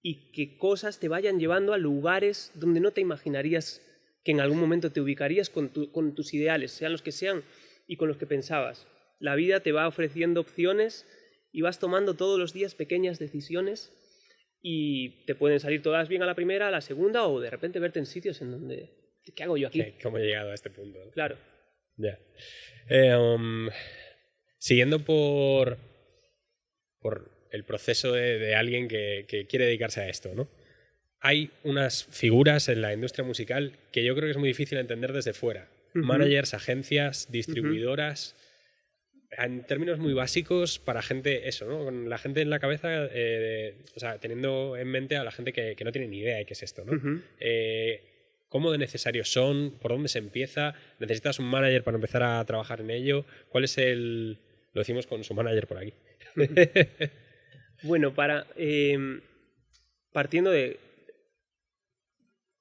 y que cosas te vayan llevando a lugares donde no te imaginarías que en algún momento te ubicarías con tus ideales, sean los que sean y con los que pensabas. La vida te va ofreciendo opciones y vas tomando todos los días pequeñas decisiones y te pueden salir todas bien a la primera, a la segunda o de repente verte en sitios en donde ¿qué hago yo aquí? ¿Cómo he llegado a este punto? Claro. Ya. Siguiendo por el proceso de alguien que quiere dedicarse a esto, ¿no? Hay unas figuras en la industria musical que yo creo que es muy difícil entender desde fuera. Managers, agencias, distribuidoras. En términos muy básicos para gente, eso, ¿no? Con la gente en la cabeza, o sea, teniendo en mente a la gente que no tiene ni idea de qué es esto, ¿no? ¿Cómo de necesarios son? ¿Por dónde se empieza? ¿Necesitas un manager para empezar a trabajar en ello? ¿Cuál es el...? Lo decimos con su manager por aquí. Bueno, partiendo de...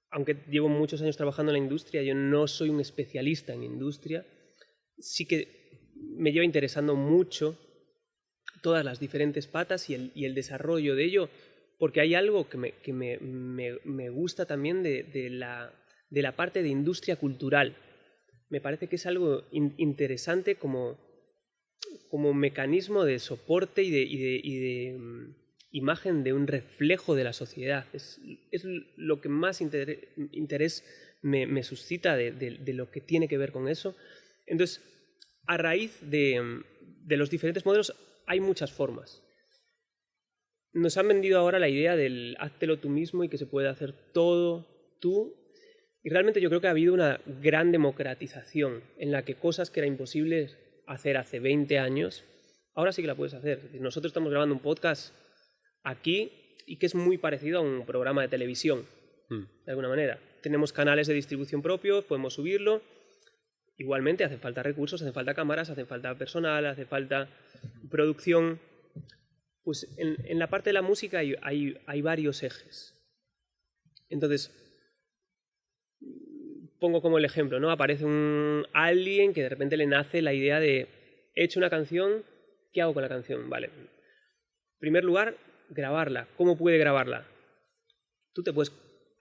Aunque llevo muchos años trabajando en la industria, yo no soy un especialista en industria. Sí que me lleva interesando mucho todas las diferentes patas y el desarrollo de ello, porque hay algo que me gusta también de la parte de industria cultural. Me parece que es algo interesante como mecanismo de soporte y de imagen de un reflejo de la sociedad. Es lo que más interés me suscita de lo que tiene que ver con eso. Entonces, a raíz de los diferentes modelos hay muchas formas. Nos han vendido ahora la idea del háztelo tú mismo y que se puede hacer todo tú. Y realmente yo creo que ha habido una gran democratización en la que cosas que era imposible hacer hace 20 años, ahora sí que la puedes hacer. Nosotros estamos grabando un podcast aquí y que es muy parecido a un programa de televisión, de alguna manera. Tenemos canales de distribución propios, podemos subirlo. Igualmente hacen falta recursos, hacen falta cámaras, hace falta personal, hace falta producción. Pues en la parte de la música hay varios ejes. Entonces, pongo como el ejemplo, ¿no? Aparece alguien que de repente le nace la idea de he hecho una canción, ¿qué hago con la canción? Vale. En primer lugar, grabarla. ¿Cómo puede grabarla? Tú te puedes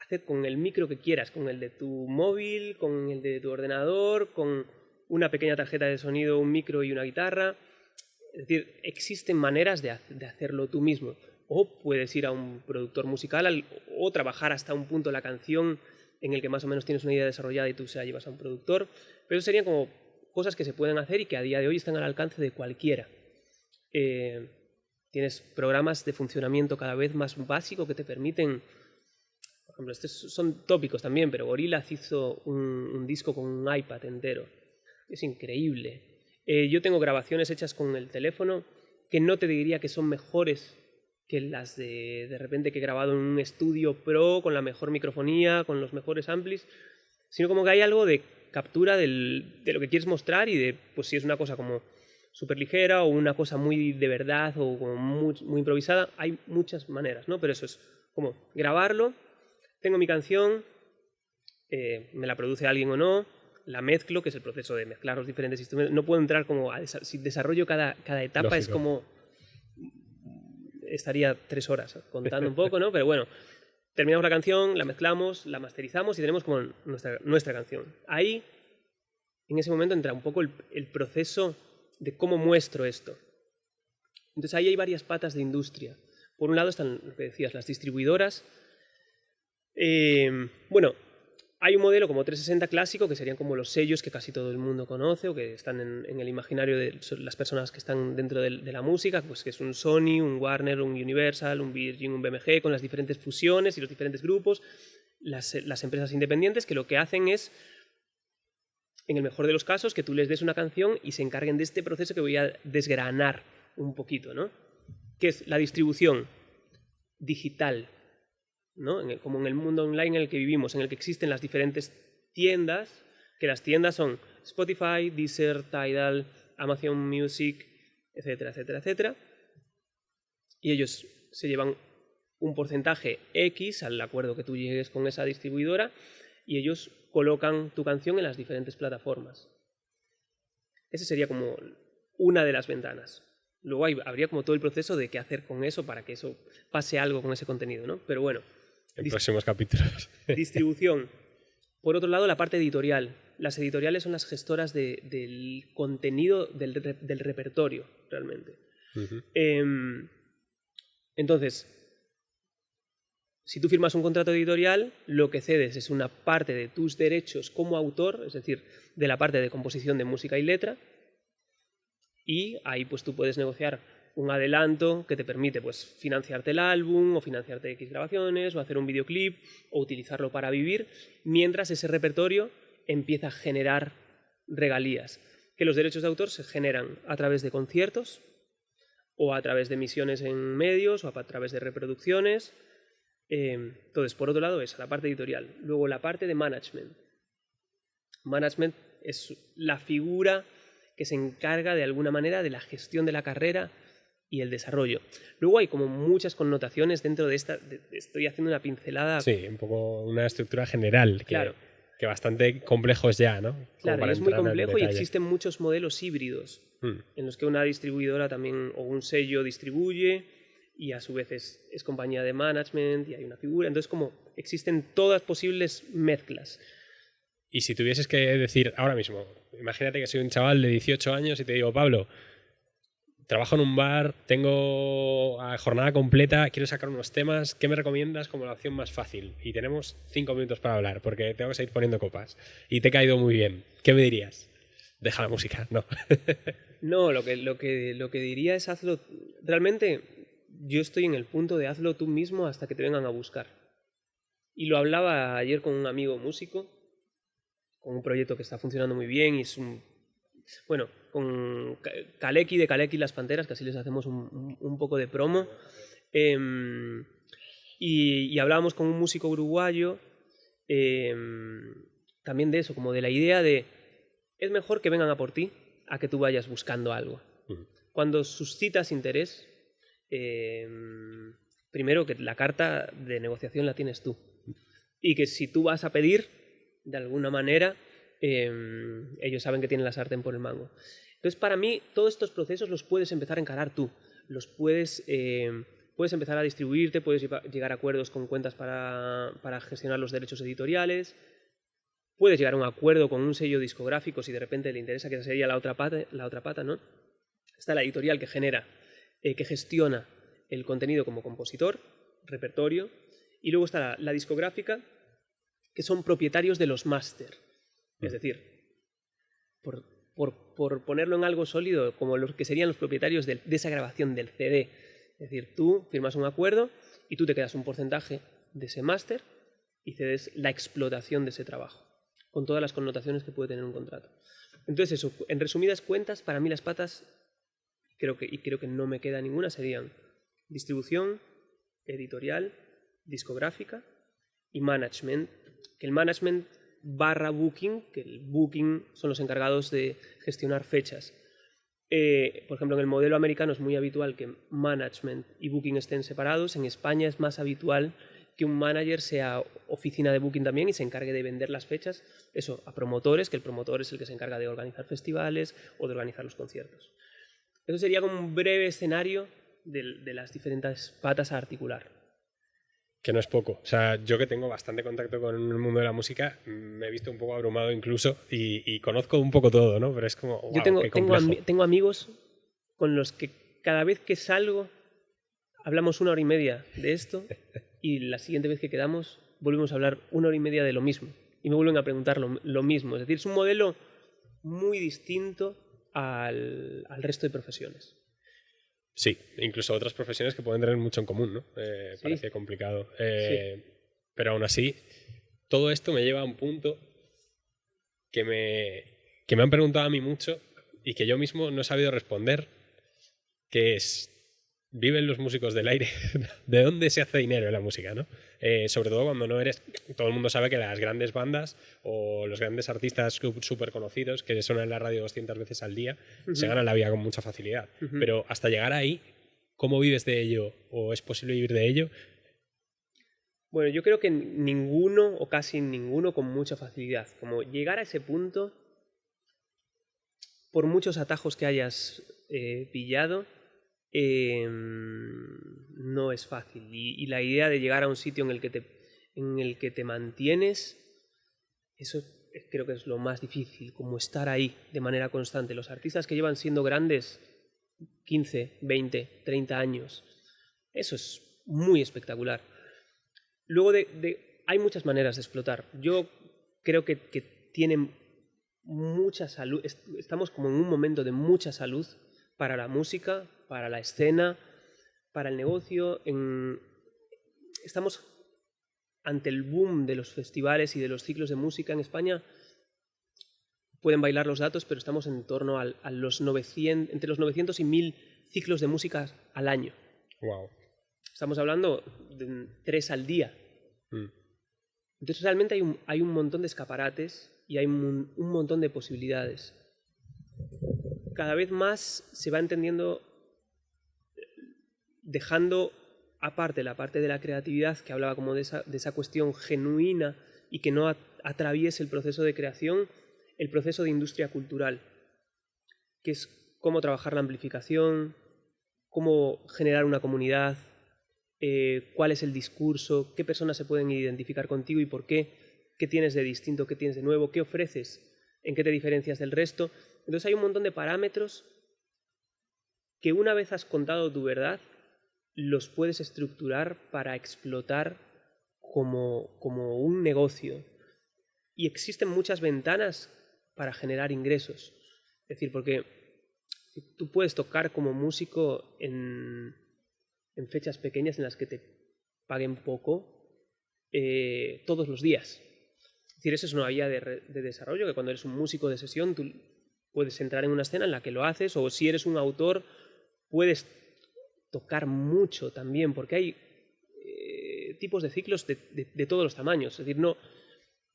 hacer con el micro que quieras, con el de tu móvil, con el de tu ordenador, con una pequeña tarjeta de sonido, un micro y una guitarra. Es decir, existen maneras de hacerlo tú mismo. O puedes ir a un productor musical o trabajar hasta un punto la canción en el que más o menos tienes una idea desarrollada y tú se la llevas a un productor. Pero eso serían como cosas que se pueden hacer y que a día de hoy están al alcance de cualquiera. Tienes programas de funcionamiento cada vez más básicos que te permiten... Por ejemplo, estos son tópicos también, pero Gorillaz hizo un disco con un iPad entero. Es increíble. Yo tengo grabaciones hechas con el teléfono que no te diría que son mejores que las de repente que he grabado en un estudio pro, con la mejor microfonía, con los mejores amplis, sino como que hay algo de captura de lo que quieres mostrar y de, pues si es una cosa como súper ligera o una cosa muy de verdad o como muy improvisada, hay muchas maneras, ¿no? Pero eso es como grabarlo, tengo mi canción, me la produce alguien o no, la mezclo, que es el proceso de mezclar los diferentes instrumentos. No puedo entrar como si desarrollo cada etapa. Lógico. Es como... Estaría 3 horas contando un poco, ¿no? Pero bueno, terminamos la canción, la mezclamos, la masterizamos y tenemos como nuestra canción. Ahí, en ese momento, entra un poco el proceso de cómo muestro esto. Entonces ahí hay varias patas de industria. Por un lado están, lo que decías, las distribuidoras. Bueno, Hay un modelo como 360 clásico, que serían como los sellos que casi todo el mundo conoce o que están en el imaginario de las personas que están dentro de la música, pues que es un Sony, un Warner, un Universal, un Virgin, un BMG, con las diferentes fusiones y los diferentes grupos, las empresas independientes que lo que hacen es, en el mejor de los casos, que tú les des una canción y se encarguen de este proceso que voy a desgranar un poquito, ¿no? Que es la distribución digital, ¿no? Como en el mundo online en el que vivimos, en el que existen las diferentes tiendas, que las tiendas son Spotify, Deezer, Tidal, Amazon Music, etcétera, etcétera, etcétera. Y ellos se llevan un porcentaje X al acuerdo que tú llegues con esa distribuidora y ellos colocan tu canción en las diferentes plataformas. Ese sería como una de las ventanas. Luego habría como todo el proceso de qué hacer con eso para que eso pase algo con ese contenido, ¿no? Pero bueno. En próximos capítulos. Distribución. Por otro lado, la parte editorial. Las editoriales son las gestoras del contenido, del repertorio, realmente. Entonces, si tú firmas un contrato editorial, lo que cedes es una parte de tus derechos como autor, es decir, de la parte de composición de música y letra, y ahí pues tú puedes negociar un adelanto que te permite pues financiarte el álbum o financiarte X grabaciones o hacer un videoclip o utilizarlo para vivir mientras ese repertorio empieza a generar regalías. Que los derechos de autor se generan a través de conciertos o a través de emisiones en medios o a través de reproducciones. Entonces, por otro lado, esa, la parte editorial. Luego, la parte de management. Management es la figura que se encarga de alguna manera de la gestión de la carrera y el desarrollo. Luego hay como muchas connotaciones dentro de esta. Estoy haciendo una pincelada. Sí, un poco una estructura general. Claro. Que bastante complejos ya, ¿no? Claro, y es muy complejo y existen muchos modelos híbridos en los que una distribuidora también o un sello distribuye y a su vez es compañía de management y hay una figura. Entonces, como existen todas posibles mezclas. Y si tuvieses que decir ahora mismo, imagínate que soy un chaval de 18 años y te digo, Pablo, trabajo en un bar, tengo jornada completa, quiero sacar unos temas, ¿qué me recomiendas como la opción más fácil? Y tenemos 5 minutos para hablar, porque tengo que seguir poniendo copas. Y te he caído muy bien. ¿Qué me dirías? Deja la música, no. No, lo que diría es hazlo. Realmente yo estoy en el punto de hazlo tú mismo hasta que te vengan a buscar. Y lo hablaba ayer con un amigo músico, con un proyecto que está funcionando muy bien y es un... Bueno, con Kaleki de Kaleki Las Panteras, que así les hacemos un poco de promo. Y hablábamos con un músico uruguayo también de eso, como de la idea de es mejor que vengan a por ti a que tú vayas buscando algo. Cuando suscitas interés, primero que la carta de negociación la tienes tú. Y que si tú vas a pedir, de alguna manera, ellos saben que tienen la sartén por el mango. Entonces, para mí, todos estos procesos los puedes empezar a encarar tú. Los puedes empezar a distribuirte, puedes llegar a acuerdos con cuentas para gestionar los derechos editoriales, puedes llegar a un acuerdo con un sello discográfico si de repente le interesa, que sería la otra pata, ¿no? Está la editorial que genera, que gestiona el contenido como compositor, repertorio, y luego está la discográfica, que son propietarios de los máster. Es decir, por ponerlo en algo sólido, como los que serían los propietarios de esa grabación del CD. Es decir, tú firmas un acuerdo y tú te quedas un porcentaje de ese máster y cedes la explotación de ese trabajo, con todas las connotaciones que puede tener un contrato. Entonces eso, en resumidas cuentas, para mí las patas, creo que no me queda ninguna, serían distribución, editorial, discográfica y management, que el management / booking, que el booking son los encargados de gestionar fechas. Por ejemplo, en el modelo americano es muy habitual que management y booking estén separados. En España es más habitual que un manager sea oficina de booking también y se encargue de vender las fechas, eso, a promotores, que el promotor es el que se encarga de organizar festivales o de organizar los conciertos. Eso sería como un breve escenario de las diferentes patas a articular. Que no es poco. O sea, yo que tengo bastante contacto con el mundo de la música, me he visto un poco abrumado incluso y conozco un poco todo, ¿no? Pero es como, wow, yo tengo amigos con los que cada vez que salgo hablamos 1 hora y media de esto y la siguiente vez que quedamos volvemos a hablar 1 hora y media de lo mismo. y me vuelven a preguntar lo mismo. Es decir, es un modelo muy distinto al resto de profesiones. Sí, incluso otras profesiones que pueden tener mucho en común, ¿no? Sí. Parece complicado. Sí. Pero aún así, todo esto me lleva a un punto que me han preguntado a mí mucho y que yo mismo no he sabido responder, que es, ¿viven los músicos del aire? ¿De dónde se hace dinero en la música, no? Sobre todo cuando no eres... Todo el mundo sabe que las grandes bandas o los grandes artistas súper conocidos que suenan en la radio 200 veces al día se ganan la vida con mucha facilidad. Pero hasta llegar ahí, ¿cómo vives de ello? ¿O es posible vivir de ello? Bueno, yo creo que ninguno o casi ninguno con mucha facilidad. Como llegar a ese punto, por muchos atajos que hayas pillado, no es fácil. Y la idea de llegar a un sitio en el que te mantienes, eso creo que es lo más difícil, como estar ahí de manera constante. Los artistas que llevan siendo grandes 15, 20, 30 años, eso es muy espectacular. Luego hay muchas maneras de explotar. Yo creo que tienen mucha salud. Estamos como en un momento de mucha salud para la música, para la escena, para el negocio. Estamos ante el boom de los festivales y de los ciclos de música en España. Pueden bailar los datos, pero estamos en torno a los 900, entre los 900 y 1000 ciclos de música al año. Wow. Estamos hablando de 3 al día. Entonces realmente hay un montón de escaparates y hay un montón de posibilidades. Cada vez más se va entendiendo, dejando aparte la parte de la creatividad, que hablaba como de esa cuestión genuina y que no atraviese el proceso de creación, el proceso de industria cultural, que es cómo trabajar la amplificación, cómo generar una comunidad, cuál es el discurso, qué personas se pueden identificar contigo y por qué tienes de distinto, qué tienes de nuevo, qué ofreces, en qué te diferencias del resto. Entonces hay un montón de parámetros que una vez has contado tu verdad, los puedes estructurar para explotar como un negocio. Y existen muchas ventanas para generar ingresos. Es decir, porque tú puedes tocar como músico en fechas pequeñas en las que te paguen poco todos los días. Es decir, eso es una vía de desarrollo, que cuando eres un músico de sesión tú puedes entrar en una escena en la que lo haces, o si eres un autor puedes tocar mucho también, porque hay tipos de ciclos de todos los tamaños. Es decir,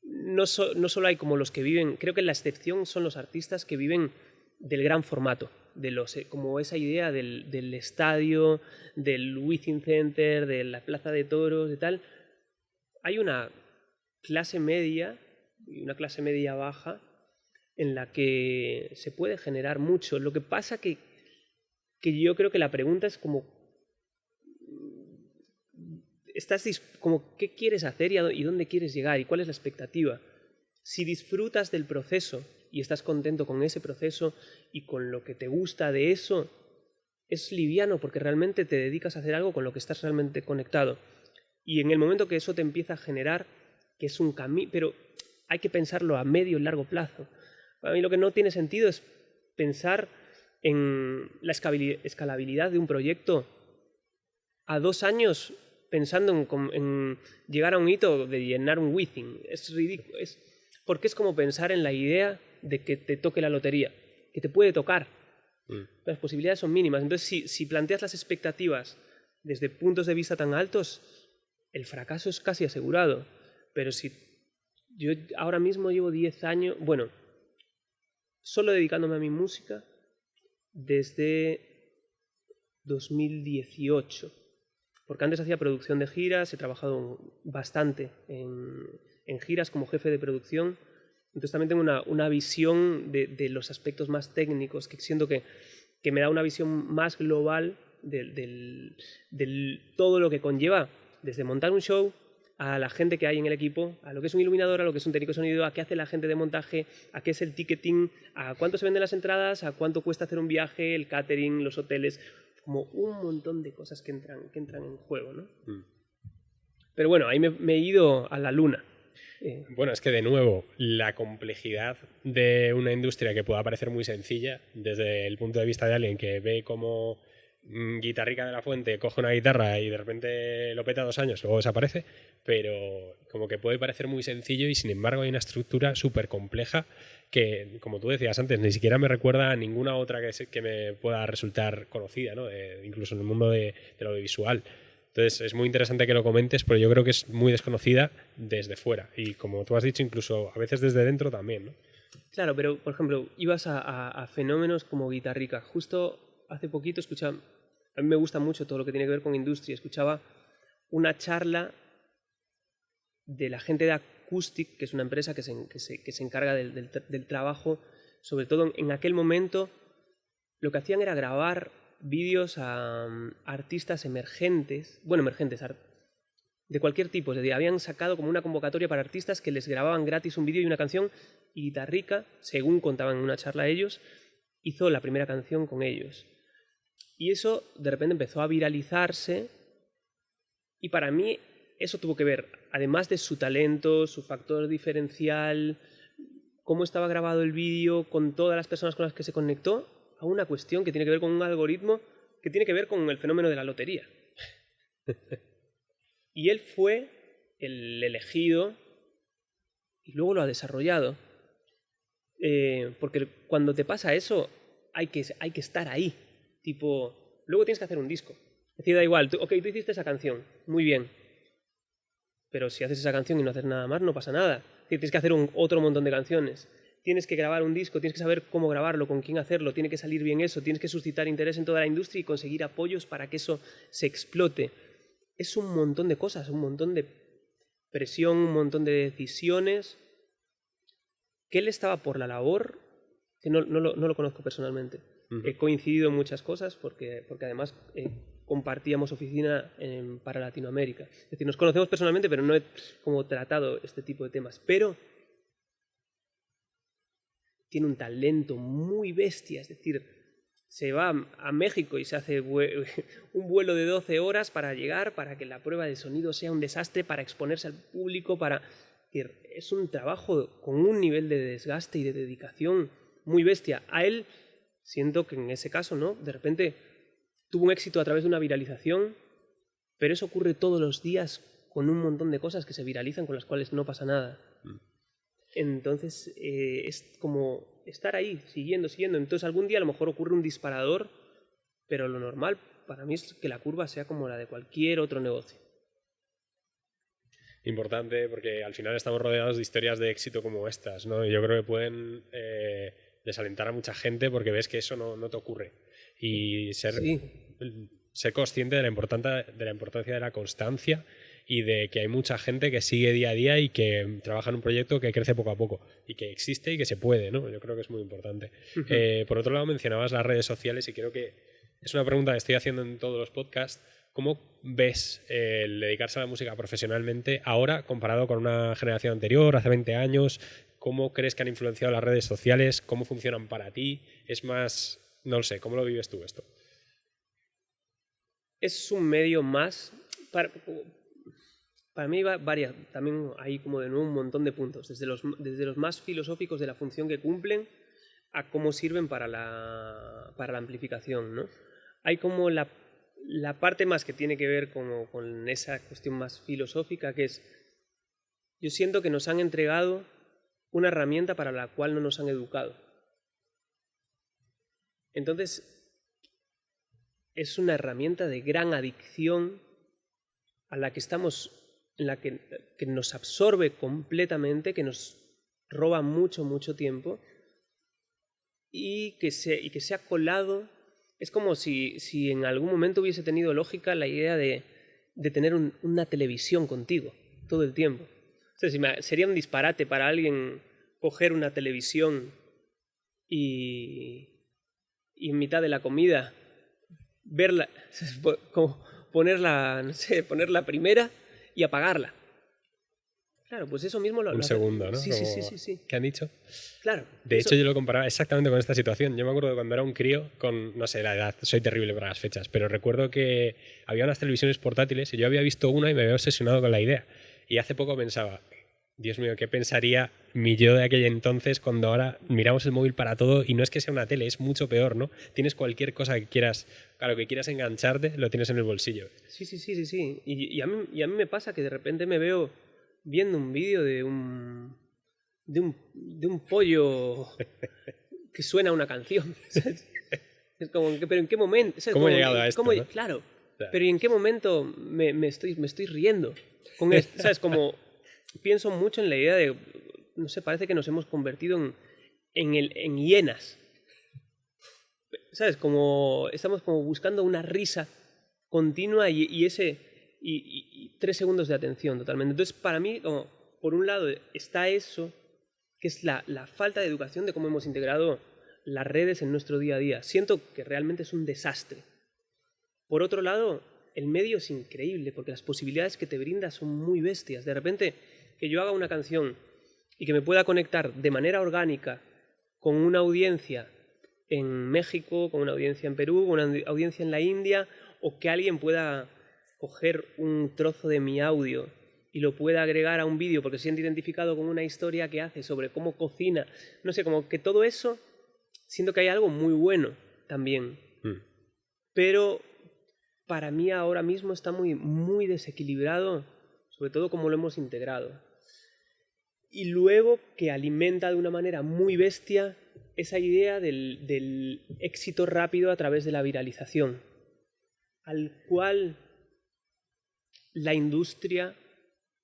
no solo hay como los que viven, creo que la excepción son los artistas que viven del gran formato, como esa idea del estadio, del Within Center, de la Plaza de Toros, de tal. Hay una clase media y una clase media baja en la que se puede generar mucho. Lo que pasa que yo creo que la pregunta es como qué quieres hacer y dónde quieres llegar y cuál es la expectativa. Si disfrutas del proceso y estás contento con ese proceso y con lo que te gusta de eso, es liviano porque realmente te dedicas a hacer algo con lo que estás realmente conectado. Y en el momento que eso te empieza a generar, que es un camino, pero hay que pensarlo a medio y largo plazo. Para mí lo que no tiene sentido es pensar en la escalabilidad de un proyecto a 2 años pensando en llegar a un hito de llenar un Within. Es ridículo. Porque es como pensar en la idea de que te toque la lotería, que te puede tocar. Las posibilidades son mínimas. Entonces, si planteas las expectativas desde puntos de vista tan altos, el fracaso es casi asegurado. Pero si yo ahora mismo llevo 10 años, bueno, solo dedicándome a mi música desde 2018. Porque antes hacía producción de giras, he trabajado bastante en giras como jefe de producción. Entonces también tengo una visión de los aspectos más técnicos, que siento que me da una visión más global de todo lo que conlleva, desde montar un show, a la gente que hay en el equipo, a lo que es un iluminador, a lo que es un técnico de sonido, a qué hace la gente de montaje, a qué es el ticketing, a cuánto se venden las entradas, a cuánto cuesta hacer un viaje, el catering, los hoteles, como un montón de cosas que entran en juego, ¿no? Pero bueno, ahí me he ido a la luna. Bueno, es que de nuevo, la complejidad de una industria que pueda parecer muy sencilla desde el punto de vista de alguien que ve como Guitarrica de la Fuente coge una guitarra y de repente lo peta 2 años, luego desaparece, pero como que puede parecer muy sencillo y sin embargo hay una estructura súper compleja que, como tú decías antes, ni siquiera me recuerda a ninguna otra que me pueda resultar conocida, ¿no? Incluso en el mundo del audiovisual. Entonces es muy interesante que lo comentes, pero yo creo que es muy desconocida desde fuera y, como tú has dicho, incluso a veces desde dentro también, ¿no? Claro, pero por ejemplo, ibas a fenómenos como Guitarrica. Justo hace poquito escuchaba, a mí me gusta mucho todo lo que tiene que ver con industria, escuchaba una charla de la gente de Acoustic, que es una empresa que se encarga del trabajo, sobre todo en aquel momento, lo que hacían era grabar vídeos a artistas emergentes, bueno, emergentes, de cualquier tipo. Es decir, habían sacado como una convocatoria para artistas que les grababan gratis un vídeo y una canción, y Guitarrica, según contaban en una charla ellos, hizo la primera canción con ellos. Y eso de repente empezó a viralizarse, y para mí eso tuvo que ver, además de su talento, su factor diferencial, cómo estaba grabado el vídeo, con todas las personas con las que se conectó, a una cuestión que tiene que ver con un algoritmo que tiene que ver con el fenómeno de la lotería. Y él fue el elegido y luego lo ha desarrollado. Porque cuando te pasa eso, hay que estar ahí. Tipo, luego tienes que hacer un disco. Es decir, da igual, tú hiciste esa canción, muy bien. Pero si haces esa canción y no haces nada más, no pasa nada. Es decir, tienes que hacer otro montón de canciones. Tienes que grabar un disco, tienes que saber cómo grabarlo, con quién hacerlo, tiene que salir bien eso, tienes que suscitar interés en toda la industria y conseguir apoyos para que eso se explote. Es un montón de cosas, un montón de presión, un montón de decisiones. Que él estaba por la labor, que no lo conozco personalmente. He coincidido en muchas cosas porque además compartíamos oficina para Latinoamérica. Es decir, nos conocemos personalmente, pero no he como tratado este tipo de temas. Pero tiene un talento muy bestia, es decir, se va a México y se hace un vuelo de 12 horas para llegar, para que la prueba de sonido sea un desastre, para exponerse al público, es un trabajo con un nivel de desgaste y de dedicación muy bestia. A él, siento que en ese caso, ¿no? De repente tuvo un éxito a través de una viralización, pero eso ocurre todos los días con un montón de cosas que se viralizan con las cuales no pasa nada. Entonces es como estar ahí, siguiendo. Entonces algún día a lo mejor ocurre un disparador, pero lo normal para mí es que la curva sea como la de cualquier otro negocio. Importante, porque al final estamos rodeados de historias de éxito como estas, ¿no? Y yo creo que pueden desalentar a mucha gente porque ves que eso no te ocurre. Y ser consciente de la importancia de la constancia y de que hay mucha gente que sigue día a día y que trabaja en un proyecto que crece poco a poco y que existe y que se puede, ¿no? Yo creo que es muy importante. Por otro lado, mencionabas las redes sociales y creo que es una pregunta que estoy haciendo en todos los podcasts. ¿Cómo ves el dedicarse a la música profesionalmente ahora comparado con una generación anterior, hace 20 años? ¿Cómo crees que han influenciado las redes sociales? ¿Cómo funcionan para ti? Es más, no lo sé, ¿cómo lo vives tú esto? Es un medio más... Para mí también hay como de nuevo un montón de puntos, desde los más filosóficos de la función que cumplen a cómo sirven para la amplificación, ¿no? Hay como la parte más que tiene que ver con esa cuestión más filosófica, que es, yo siento que nos han entregado una herramienta para la cual no nos han educado. Entonces, es una herramienta de gran adicción a la que estamos, en la que nos absorbe completamente, que nos roba mucho, mucho tiempo y que se ha colado. Es como si en algún momento hubiese tenido lógica la idea de tener una televisión contigo todo el tiempo. O sea, sería un disparate para alguien coger una televisión y en mitad de la comida verla, como ponerla primera y apagarla. Claro, pues eso mismo Un segundo, ¿no? Sí. ¿Qué han dicho? Claro. De hecho, yo lo comparaba exactamente con esta situación. Yo me acuerdo de cuando era un crío, con, no sé, la edad, soy terrible para las fechas, pero recuerdo que había unas televisiones portátiles y yo había visto una y me había obsesionado con la idea. Y hace poco pensaba, Dios mío, ¿qué pensaría mi yo de aquel entonces cuando ahora miramos el móvil para todo y no es que sea una tele, es mucho peor, ¿no? Tienes cualquier cosa que quieras, claro, que quieras engancharte, lo tienes en el bolsillo. Sí, sí, sí, sí, sí. Y a mí me pasa que de repente me veo viendo un vídeo de un pollo que suena una canción. ¿Sabes? Es como, pero ¿en qué momento? ¿Sabes? ¿Cómo he Como, llegado a esto, no? Claro, Claro. pero ¿y en qué momento me estoy riendo con esto? ¿Sabes? Como pienso mucho en la idea de, no sé, parece que nos hemos convertido en hienas. ¿Sabes? Como estamos como buscando una risa continua y 3 segundos de atención totalmente. Entonces, para mí, como, por un lado, está eso, que es la falta de educación de cómo hemos integrado las redes en nuestro día a día. Siento que realmente es un desastre. Por otro lado, el medio es increíble porque las posibilidades que te brinda son muy bestias. De repente, que yo haga una canción y que me pueda conectar de manera orgánica con una audiencia en México, con una audiencia en Perú, con una audiencia en la India, o que alguien pueda coger un trozo de mi audio y lo pueda agregar a un vídeo porque se siente identificado con una historia que hace sobre cómo cocina. No sé, como que todo eso, siento que hay algo muy bueno también. Pero para mí ahora mismo está muy, muy desequilibrado, sobre todo cómo lo hemos integrado. Y luego que alimenta de una manera muy bestia esa idea del éxito rápido a través de la viralización, al cual la industria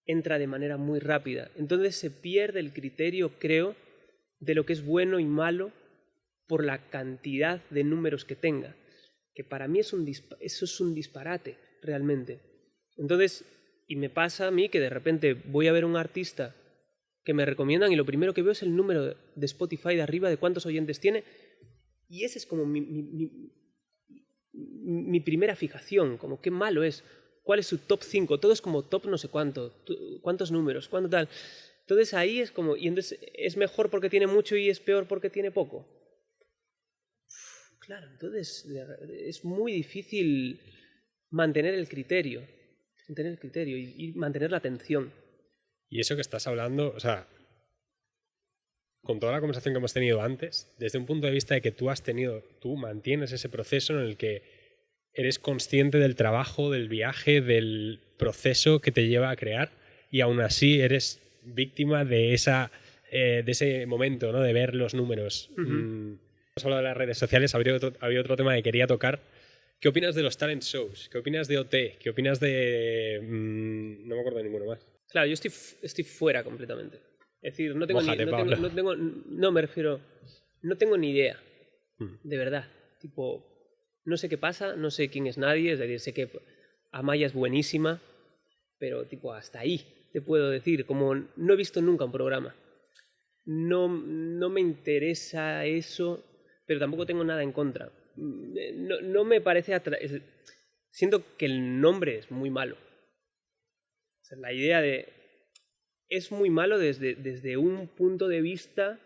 entra de manera muy rápida. Entonces se pierde el criterio, creo, de lo que es bueno y malo por la cantidad de números que tenga, que para mí eso es un disparate, realmente. Entonces, y me pasa a mí que de repente voy a ver un artista que me recomiendan y lo primero que veo es el número de Spotify de arriba, de cuántos oyentes tiene, y ese es como mi primera fijación, como qué malo es, cuál es su top 5, todo es como top no sé cuánto, cuántos números, cuánto tal. Entonces ahí es como, y entonces es mejor porque tiene mucho y es peor porque tiene poco. Claro, entonces es muy difícil mantener el criterio y mantener la atención. Y eso que estás hablando, o sea, con toda la conversación que hemos tenido antes, desde un punto de vista de que tú mantienes ese proceso en el que eres consciente del trabajo, del viaje, del proceso que te lleva a crear y aún así eres víctima de ese momento, ¿no? De ver los números. Hemos hablado de las redes sociales, había otro tema que quería tocar. ¿Qué opinas de los talent shows? ¿Qué opinas de OT? ¿Qué opinas de...? No me acuerdo de ninguno más. Claro, yo estoy fuera completamente. Es decir, no tengo Mójate, Pablo. no me refiero, no tengo ni idea, de verdad. Tipo, no sé qué pasa, no sé quién es nadie, es decir, sé que Amaya es buenísima, pero tipo, hasta ahí te puedo decir, como no he visto nunca un programa. No me interesa eso, pero tampoco tengo nada en contra. No me parece siento que el nombre es muy malo. O sea, la idea de... Es muy malo desde un punto de vista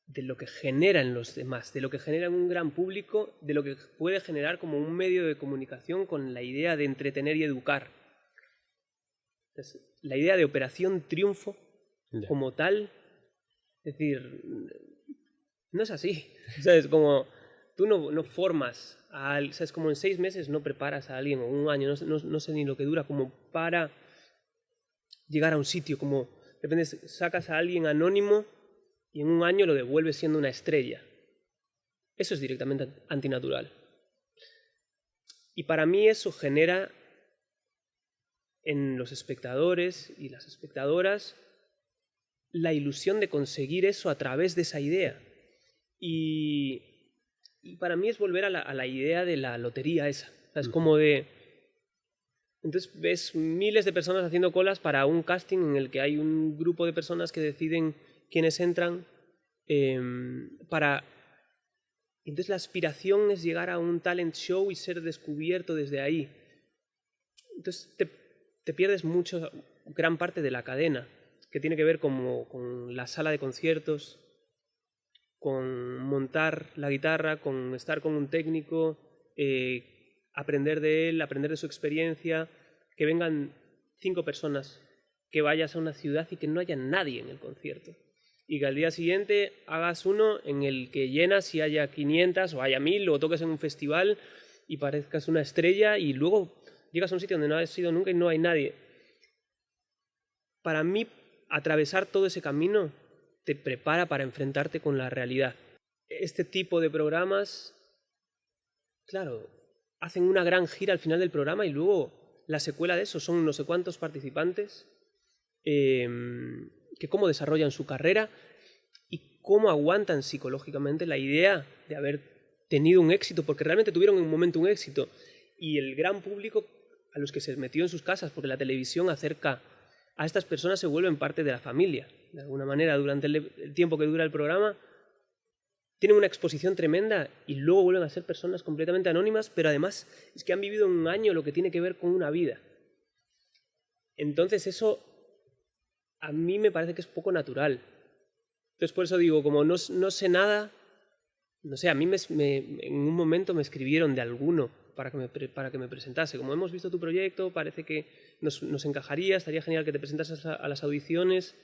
de lo que genera en los demás, de lo que genera en un gran público, de lo que puede generar como un medio de comunicación con la idea de entretener y educar. Entonces, la idea de Operación Triunfo como tal, es decir, no es así. ¿Sabes? Como tú no formas a alguien, ¿sabes? Como en 6 meses no preparas a alguien, o un año, no sé ni lo que dura, como para llegar a un sitio, como de repente sacas a alguien anónimo y en un año lo devuelves siendo una estrella. Eso es directamente antinatural. Y para mí eso genera en los espectadores y las espectadoras la ilusión de conseguir eso a través de esa idea. Y para mí es volver a la idea de la lotería esa. Es como de... Entonces ves miles de personas haciendo colas para un casting en el que hay un grupo de personas que deciden quiénes entran para... Entonces la aspiración es llegar a un talent show y ser descubierto desde ahí. Entonces te pierdes mucho, gran parte de la cadena, que tiene que ver con la sala de conciertos, con montar la guitarra, con estar con un técnico, aprender de él, aprender de su experiencia, que vengan 5 personas que vayas a una ciudad y que no haya nadie en el concierto. Y que al día siguiente hagas uno en el que llenas y haya 500 o haya 1000 o toques en un festival y parezcas una estrella y luego llegas a un sitio donde no has ido nunca y no hay nadie. Para mí, atravesar todo ese camino te prepara para enfrentarte con la realidad. Este tipo de programas, claro, hacen una gran gira al final del programa y luego la secuela de eso son no sé cuántos participantes que cómo desarrollan su carrera y cómo aguantan psicológicamente la idea de haber tenido un éxito, porque realmente tuvieron en un momento un éxito. Y el gran público a los que se metió en sus casas, porque la televisión acerca a estas personas, se vuelven parte de la familia. De alguna manera, durante el tiempo que dura el programa, tienen una exposición tremenda y luego vuelven a ser personas completamente anónimas, pero además es que han vivido un año lo que tiene que ver con una vida. Entonces eso a mí me parece que es poco natural. Entonces por eso digo, como no sé nada, no sé, a mí en un momento me escribieron de alguno para que me presentase. Como hemos visto tu proyecto, parece que nos encajaría, estaría genial que te presentases a las audiciones.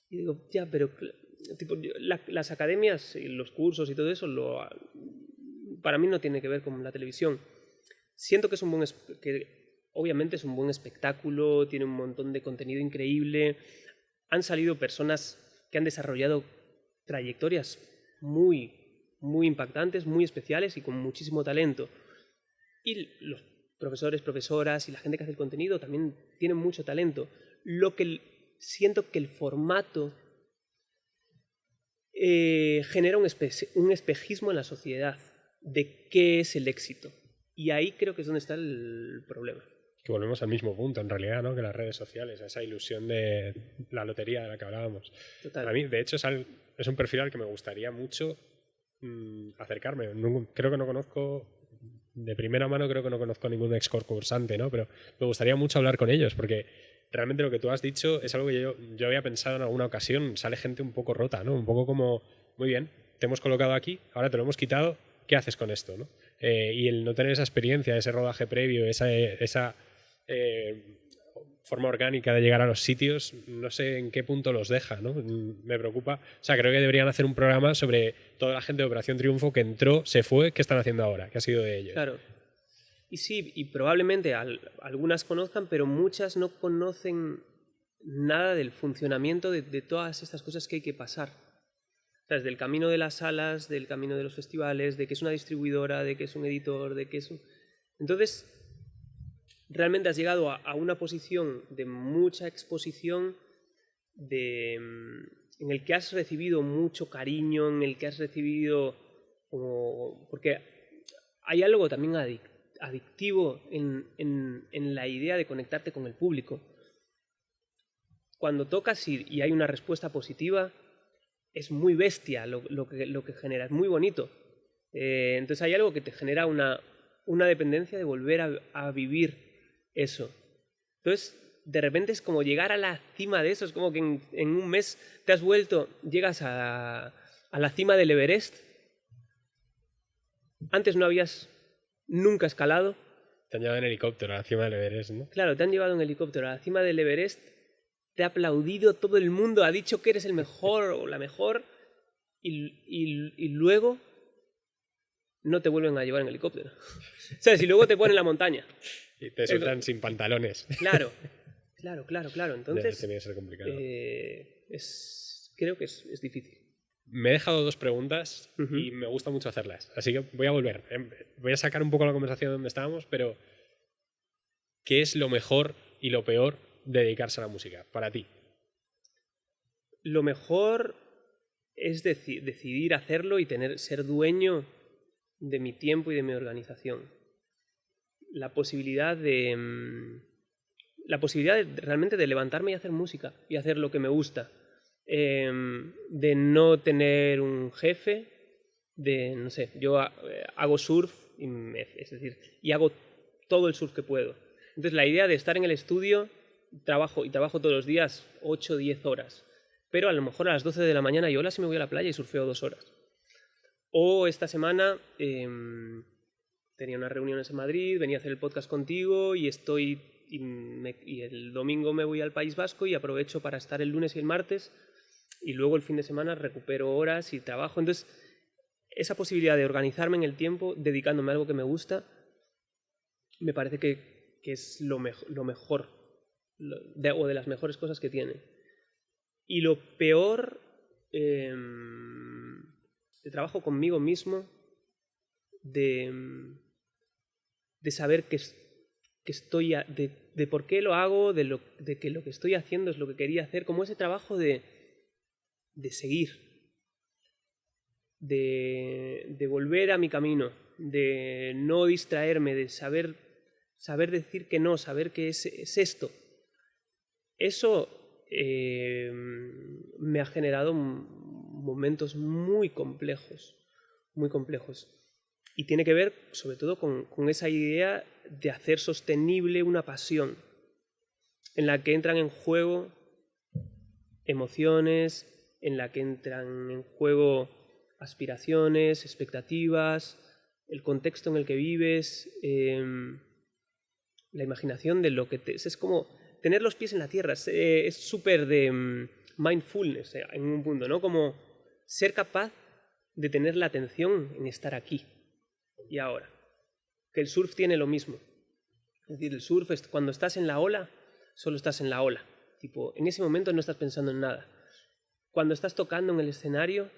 Y digo, ya, pero tipo, las academias y los cursos y todo eso, para mí no tiene que ver con la televisión. Siento que que obviamente es un buen espectáculo, tiene un montón de contenido increíble. Han salido personas que han desarrollado trayectorias muy, muy impactantes, muy especiales y con muchísimo talento. Y los profesores, profesoras y la gente que hace el contenido también tienen mucho talento. Lo que siento que el formato genera un espejismo en la sociedad de qué es el éxito. Y ahí creo que es donde está el problema. Que volvemos al mismo punto, en realidad, ¿no? Que las redes sociales, esa ilusión de la lotería de la que hablábamos. Total. A mí, de hecho, es un perfil al que me gustaría mucho acercarme. Creo que no conozco, de primera mano creo que no conozco a ningún ex concursante, ¿no? Pero me gustaría mucho hablar con ellos, porque realmente lo que tú has dicho es algo que yo había pensado en alguna ocasión. Sale gente un poco rota, ¿no? Un poco como, muy bien, te hemos colocado aquí, ahora te lo hemos quitado, ¿qué haces con esto, ¿no? Y el no tener esa experiencia, ese rodaje previo, esa forma orgánica de llegar a los sitios, no sé en qué punto los deja, ¿no? Me preocupa. O sea, creo que deberían hacer un programa sobre toda la gente de Operación Triunfo que entró, se fue, ¿qué están haciendo ahora? ¿Qué ha sido de ellos? Claro. Y sí, y probablemente algunas conozcan, pero muchas no conocen nada del funcionamiento de todas estas cosas que hay que pasar. O sea, desde el camino de las salas, del camino de los festivales, de que es una distribuidora, de que es un editor, de que es un... Entonces, realmente has llegado a una posición de mucha exposición, en el que has recibido mucho cariño, en el que has recibido... porque hay algo también adictivo en la idea de conectarte con el público. Cuando tocas y hay una respuesta positiva, es muy bestia lo que genera, es muy bonito. Entonces hay algo que te genera una dependencia de volver a vivir eso. Entonces, de repente es como llegar a la cima de eso, es como que en un mes llegas a la cima del Everest. Antes no habías nunca escalado. Te han llevado en helicóptero a la cima del Everest, ¿no? Claro, te han llevado en helicóptero a la cima del Everest, te ha aplaudido todo el mundo, ha dicho que eres el mejor o la mejor, y luego no te vuelven a llevar en helicóptero. ¿Sabes? Y luego te ponen en la montaña. Y te sueltan sin pantalones. Claro. Entonces, Debe ser complicado. creo que es difícil. Me he dejado dos preguntas y me gusta mucho hacerlas. Así que voy a volver. Voy a sacar un poco la conversación de donde estábamos, pero ¿qué es lo mejor y lo peor de dedicarse a la música para ti? Lo mejor es decidir hacerlo y ser dueño de mi tiempo y de mi organización. La posibilidad realmente de levantarme y hacer música y hacer lo que me gusta. De no tener un jefe, no sé, yo hago surf, y hago todo el surf que puedo. Entonces la idea de estar en el estudio, trabajo todos los días 8 o 10 horas, pero a lo mejor a las 12 de la mañana yo sí me voy a la playa y surfeo 2 horas. O esta semana tenía unas reuniones en Madrid, venía a hacer el podcast contigo y estoy y el domingo me voy al País Vasco y aprovecho para estar el lunes y el martes, y luego el fin de semana recupero horas y trabajo. Entonces, esa posibilidad de organizarme en el tiempo, dedicándome a algo que me gusta, me parece que es lo mejor, o de las mejores cosas que tiene. Y lo peor, de trabajo conmigo mismo, de saber que estoy, de por qué lo hago, de que lo que estoy haciendo es lo que quería hacer, como ese trabajo de seguir, de volver a mi camino, de no distraerme, de saber decir que no, saber que es esto. Eso me ha generado momentos muy complejos, muy complejos. Y tiene que ver, sobre todo, con esa idea de hacer sostenible una pasión, en la que entran en juego emociones, en la que entran en juego aspiraciones, expectativas, el contexto en el que vives, la imaginación de lo que es como tener los pies en la tierra, es súper de mindfulness en un punto, ¿no? Como ser capaz de tener la atención en estar aquí y ahora. Que el surf tiene lo mismo. Es decir, el surf, cuando estás en la ola, solo estás en la ola. Tipo, en ese momento no estás pensando en nada. Cuando estás tocando en el escenario,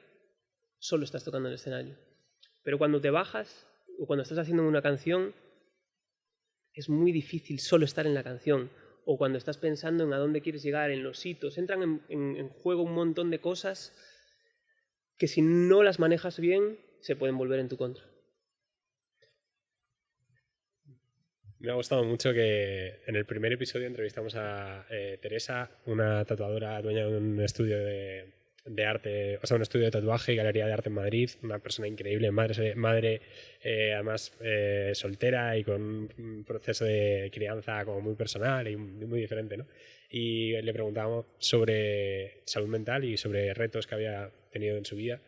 solo estás tocando en el escenario. Pero cuando te bajas, o cuando estás haciendo una canción, es muy difícil solo estar en la canción. O cuando estás pensando en a dónde quieres llegar, en los hitos. Entran en juego un montón de cosas que si no las manejas bien, se pueden volver en tu contra. Me ha gustado mucho que en el primer episodio entrevistamos a Teresa, una tatuadora dueña de un estudio de arte, o sea, un estudio de tatuaje y galería de arte en Madrid, una persona increíble, madre además soltera y con un proceso de crianza como muy personal y muy diferente, ¿no? Y le preguntábamos sobre salud mental y sobre retos que había tenido en su vida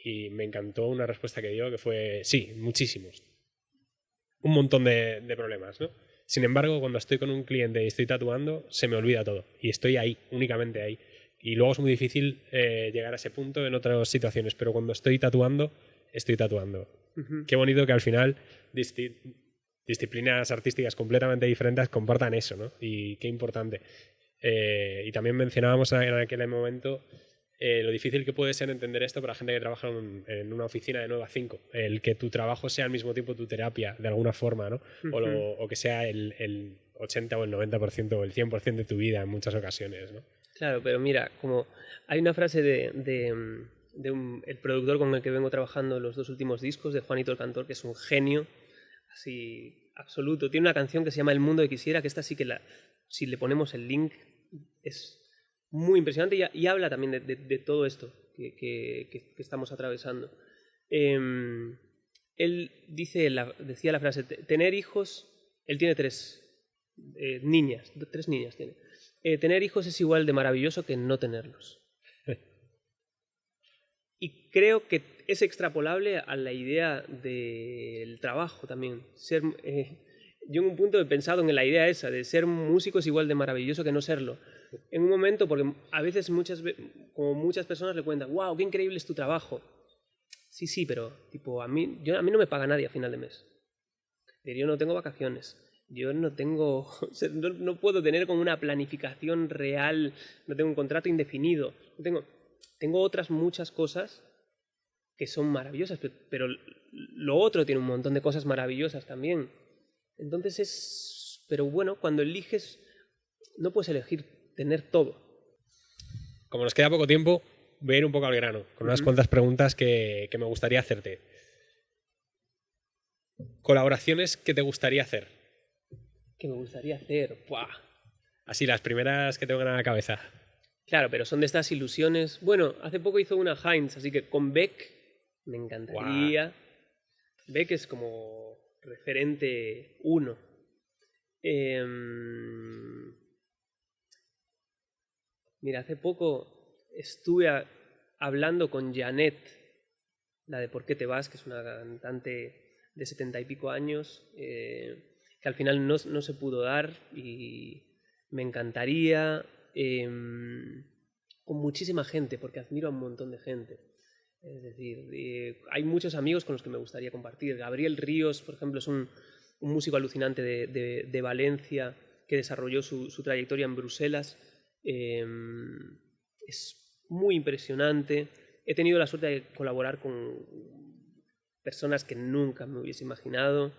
y me encantó una respuesta que dio que fue sí, muchísimos. Un montón de problemas, ¿no? Sin embargo, cuando estoy con un cliente y estoy tatuando, se me olvida todo. Y estoy ahí, únicamente ahí. Y luego es muy difícil llegar a ese punto en otras situaciones. Pero cuando estoy tatuando, estoy tatuando. Uh-huh. Qué bonito que al final disciplinas artísticas completamente diferentes compartan eso, ¿no? Y qué importante. Y también mencionábamos en aquel momento lo difícil que puede ser entender esto para gente que trabaja en una oficina de 9 a 5. El que tu trabajo sea al mismo tiempo tu terapia, de alguna forma, ¿no? Uh-huh. O que sea el 80 o el 90% o el 100% de tu vida en muchas ocasiones, ¿no? Claro, pero mira, como hay una frase el productor con el que vengo trabajando los 2 últimos discos, de Juanito el Cantor, que es un genio, así, absoluto. Tiene una canción que se llama El mundo que quisiera, que esta sí que si le ponemos el link, es muy impresionante y habla también de todo esto que estamos atravesando. Él decía la frase, tener hijos, él tiene 3 niñas tiene. Tener hijos es igual de maravilloso que no tenerlos. Y creo que es extrapolable a la idea del trabajo también. Yo en un punto he pensado en la idea esa, de ser músico es igual de maravilloso que no serlo. En un momento, porque a veces como muchas personas le cuentan, wow, qué increíble es tu trabajo. Sí, pero tipo, a mí no me paga nadie a final de mes. Yo no tengo vacaciones. Yo no tengo, no puedo tener como una planificación real, no tengo un contrato indefinido. Tengo otras muchas cosas que son maravillosas, pero lo otro tiene un montón de cosas maravillosas también. Entonces pero bueno, cuando eliges, no puedes elegir tener todo. Como nos queda poco tiempo, voy a ir un poco al grano, con unas cuantas preguntas que me gustaría hacerte. ¿Colaboraciones que te gustaría hacer? ¿Qué me gustaría hacer? ¡Buah! Así, las primeras que te vengan a la cabeza. Claro, pero son de estas ilusiones. Bueno, hace poco hizo una Heinz, así que con Beck me encantaría. ¡Wow! Beck es como referente 1. Mira, hace poco estuve hablando con Janet, la de ¿Por qué te vas?, que es una cantante de 70 y pico años, que al final no se pudo dar y me encantaría con muchísima gente, porque admiro a un montón de gente. Es decir, hay muchos amigos con los que me gustaría compartir. Gabriel Ríos, por ejemplo, es un músico alucinante de Valencia que desarrolló su trayectoria en Bruselas. Es muy impresionante. He tenido la suerte de colaborar con personas que nunca me hubiese imaginado.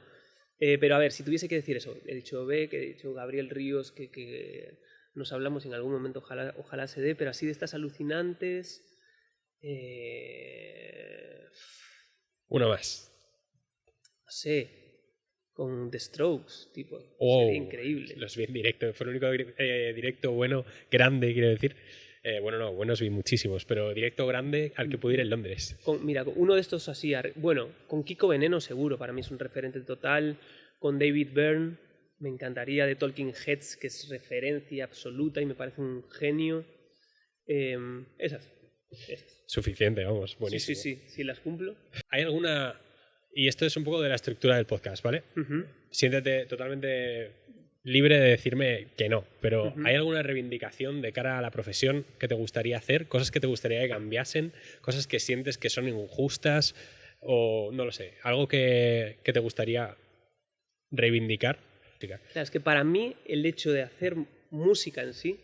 Pero a ver, si tuviese que decir eso, he dicho Beck, he dicho Gabriel Ríos, que nos hablamos en algún momento, ojalá se dé, pero así de estas alucinantes... Uno más. No sé, con The Strokes, tipo, sería increíble. Los vi en directo, fue el único directo bueno, grande, quiero decir. Bueno, no, buenos vi muchísimos, pero directo grande al que pude ir en Londres. Mira, uno de estos así, bueno, con Kiko Veneno seguro, para mí es un referente total. Con David Byrne, me encantaría, de Talking Heads, que es referencia absoluta y me parece un genio. Esas. Suficiente, vamos, buenísimo. Sí, las cumplo. ¿Hay alguna...? Y esto es un poco de la estructura del podcast, ¿vale? Siéntete totalmente libre de decirme que no, pero ¿hay alguna reivindicación de cara a la profesión que te gustaría hacer? ¿Cosas que te gustaría que cambiasen? ¿Cosas que sientes que son injustas? O no lo sé, algo que te gustaría reivindicar. Claro, es que para mí el hecho de hacer música en sí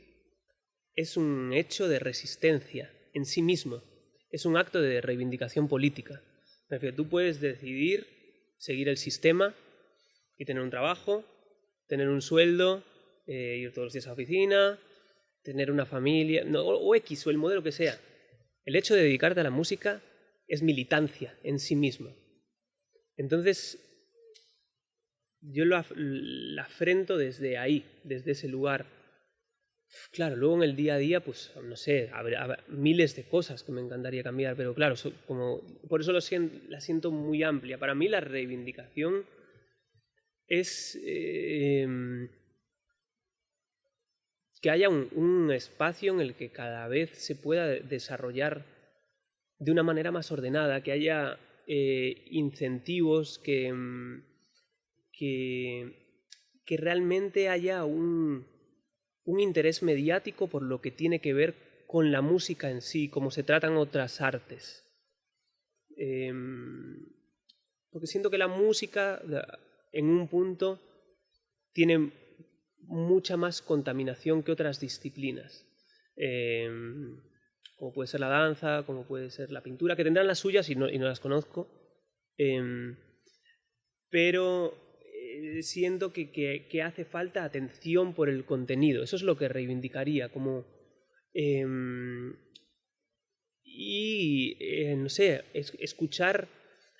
es un hecho de resistencia en sí mismo. Es un acto de reivindicación política. Me refiero, tú puedes decidir seguir el sistema y tener un trabajo, tener un sueldo, ir todos los días a la oficina, tener una familia, o X, o el modelo que sea. El hecho de dedicarte a la música es militancia en sí mismo. Entonces, yo la afrento desde ahí, desde ese lugar. Claro, luego en el día a día, pues no sé, habrá miles de cosas que me encantaría cambiar, pero claro, por eso la siento muy amplia. Para mí la reivindicación es que haya un espacio en el que cada vez se pueda desarrollar de una manera más ordenada, que haya incentivos, que realmente haya un interés mediático por lo que tiene que ver con la música en sí, cómo se tratan otras artes. Porque siento que la música, en un punto, tiene mucha más contaminación que otras disciplinas. Como puede ser la danza, como puede ser la pintura, que tendrán las suyas y no las conozco. Pero siento que hace falta atención por el contenido. Eso es lo que reivindicaría. No sé, escuchar...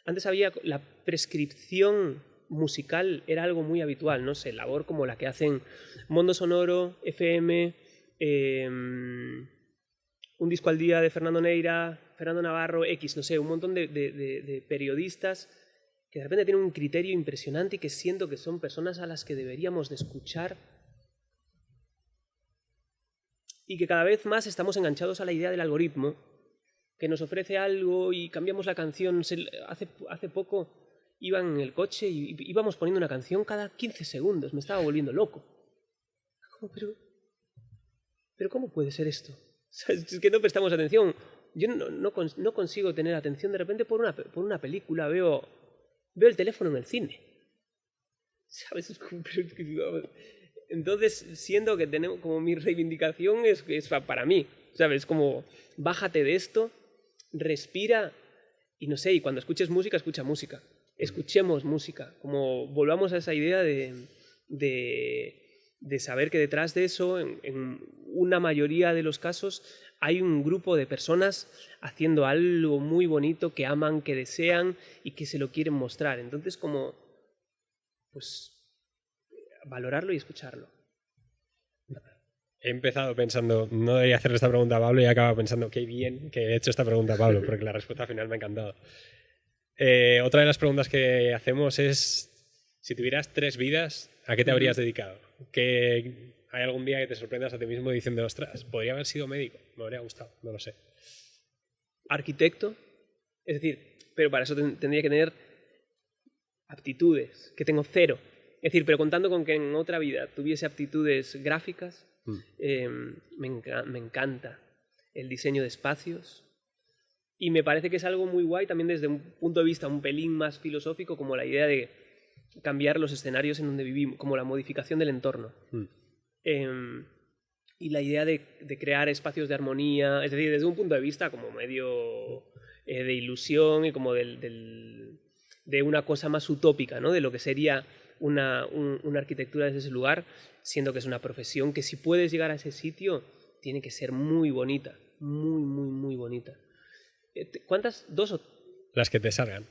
Antes había la prescripción musical, era algo muy habitual, no sé, labor como la que hacen Mondo Sonoro, FM, Un disco al día de Fernando Neira, Fernando Navarro, X, no sé, un montón de periodistas que de repente tienen un criterio impresionante y que siento que son personas a las que deberíamos de escuchar y que cada vez más estamos enganchados a la idea del algoritmo, que nos ofrece algo y cambiamos la canción. Hace poco iba en el coche y íbamos poniendo una canción cada 15 segundos, me estaba volviendo loco. ¿Pero cómo puede ser esto? Es que no prestamos atención. Yo no consigo tener atención de repente por una película, veo el teléfono en el cine. ¿Sabes? Entonces, siento que tenemos como mi reivindicación es para mí, ¿sabes? Como, bájate de esto, respira y no sé, y cuando escuches música, escucha música. Escuchemos música, como volvamos a esa idea de saber que detrás de eso, en una mayoría de los casos, hay un grupo de personas haciendo algo muy bonito que aman, que desean y que se lo quieren mostrar. Entonces, como, pues, valorarlo y escucharlo. He empezado pensando, no debería hacerle esta pregunta a Pablo, y he acabado pensando, qué bien que he hecho esta pregunta a Pablo, porque la respuesta final me ha encantado. Otra de las preguntas que hacemos es, si tuvieras 3 vidas, ¿a qué te habrías dedicado? ¿Hay algún día que te sorprendas a ti mismo diciendo, ostras, podría haber sido médico? Me habría gustado, no lo sé. Arquitecto, es decir, pero para eso tendría que tener aptitudes, que tengo 0. Es decir, pero contando con que en otra vida tuviese aptitudes gráficas, me encanta el diseño de espacios. Y me parece que es algo muy guay también desde un punto de vista un pelín más filosófico, como la idea de cambiar los escenarios en donde vivimos, como la modificación del entorno. Y la idea de crear espacios de armonía, es decir, desde un punto de vista como medio de ilusión y como de una cosa más utópica, ¿no? De lo que sería una arquitectura desde ese lugar, siendo que es una profesión que si puedes llegar a ese sitio, tiene que ser muy bonita, muy, muy, muy bonita. ¿Cuántas? ¿Dos o...? Las que te salgan.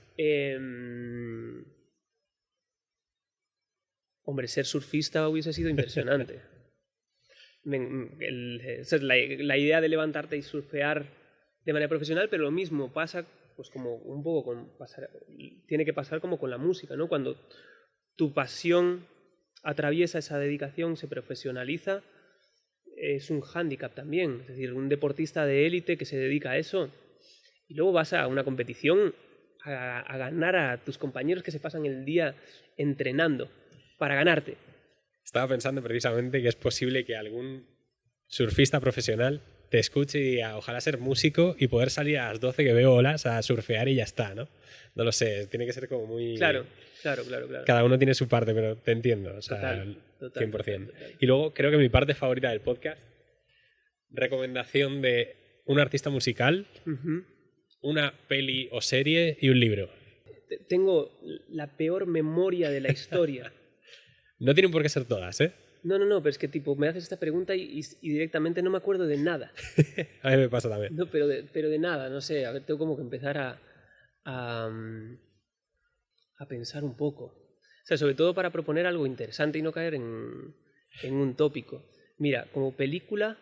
Hombre, ser surfista hubiese sido impresionante. La idea de levantarte y surfear de manera profesional, pero lo mismo pasa, pues como un poco tiene que pasar como con la música, ¿no? Cuando tu pasión atraviesa esa dedicación, se profesionaliza, es un hándicap también. Es decir, un deportista de élite que se dedica a eso y luego vas a una competición a ganar a tus compañeros que se pasan el día entrenando para ganarte. Estaba pensando precisamente que es posible que algún surfista profesional te escuche y diga, ojalá ser músico y poder salir a las 12 que veo olas a surfear y ya está, ¿no? No lo sé, tiene que ser como muy... Claro. Cada uno tiene su parte, pero te entiendo, o sea, total, 100%. Total. Y luego creo que mi parte favorita del podcast, recomendación de un artista musical, una peli o serie y un libro. Tengo la peor memoria de la historia. No tienen por qué ser todas, ¿eh? No, pero es que tipo me haces esta pregunta y directamente no me acuerdo de nada. A mí me pasa también. No, pero de nada, no sé. A ver, tengo como que empezar a pensar un poco. O sea, sobre todo para proponer algo interesante y no caer en un tópico. Mira, como película,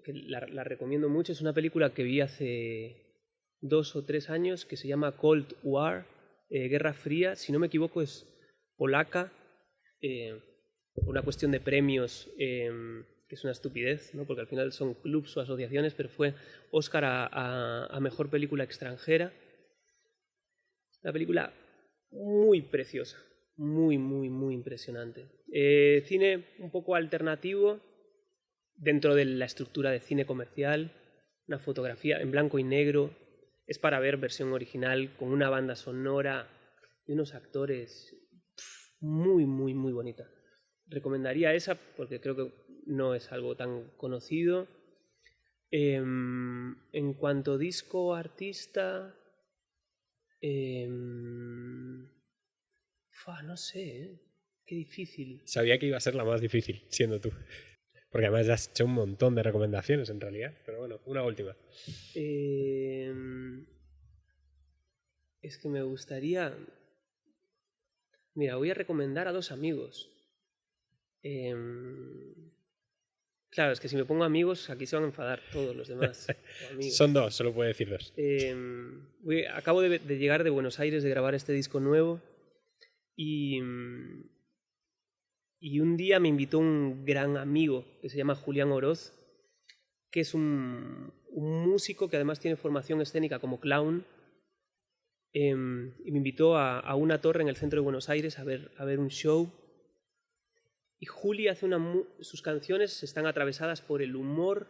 que la recomiendo mucho, es una película que vi hace 2 o 3 años que se llama Cold War, Guerra Fría. Si no me equivoco es polaca. Una cuestión de premios que es una estupidez, ¿no? Porque al final son clubs o asociaciones, pero fue Oscar a Mejor Película Extranjera. Una película muy preciosa, muy, muy, muy impresionante. Cine un poco alternativo dentro de la estructura de cine comercial, una fotografía en blanco y negro, es para ver versión original con una banda sonora y unos actores muy, muy, muy bonita. Recomendaría esa porque creo que no es algo tan conocido. En cuanto a disco o artista, no sé, qué difícil. Sabía que iba a ser la más difícil, siendo tú. Porque además ya has hecho un montón de recomendaciones en realidad. Pero bueno, una última. Es que me gustaría... Mira, voy a recomendar a 2 amigos. Claro, es que si me pongo amigos, aquí se van a enfadar todos los demás. Son 2, solo puedo decir 2. Acabo de llegar de Buenos Aires, de grabar este disco nuevo. Y un día me invitó un gran amigo que se llama Julián Oroz, que es un músico que además tiene formación escénica como clown. Y me invitó a una torre en el centro de Buenos Aires a ver un show. Y Juli hace sus canciones están atravesadas por el humor.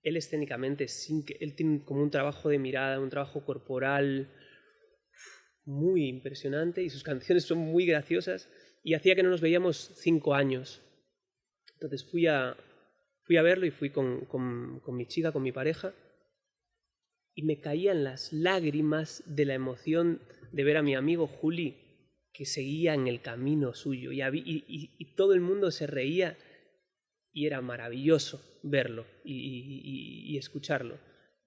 Él escénicamente, él tiene como un trabajo de mirada, un trabajo corporal muy impresionante y sus canciones son muy graciosas. Y hacía que no nos veíamos 5 años. Entonces fui a verlo y fui con mi chica, con mi pareja. Y me caían las lágrimas de la emoción de ver a mi amigo Juli que seguía en el camino suyo y todo el mundo se reía y era maravilloso verlo y escucharlo.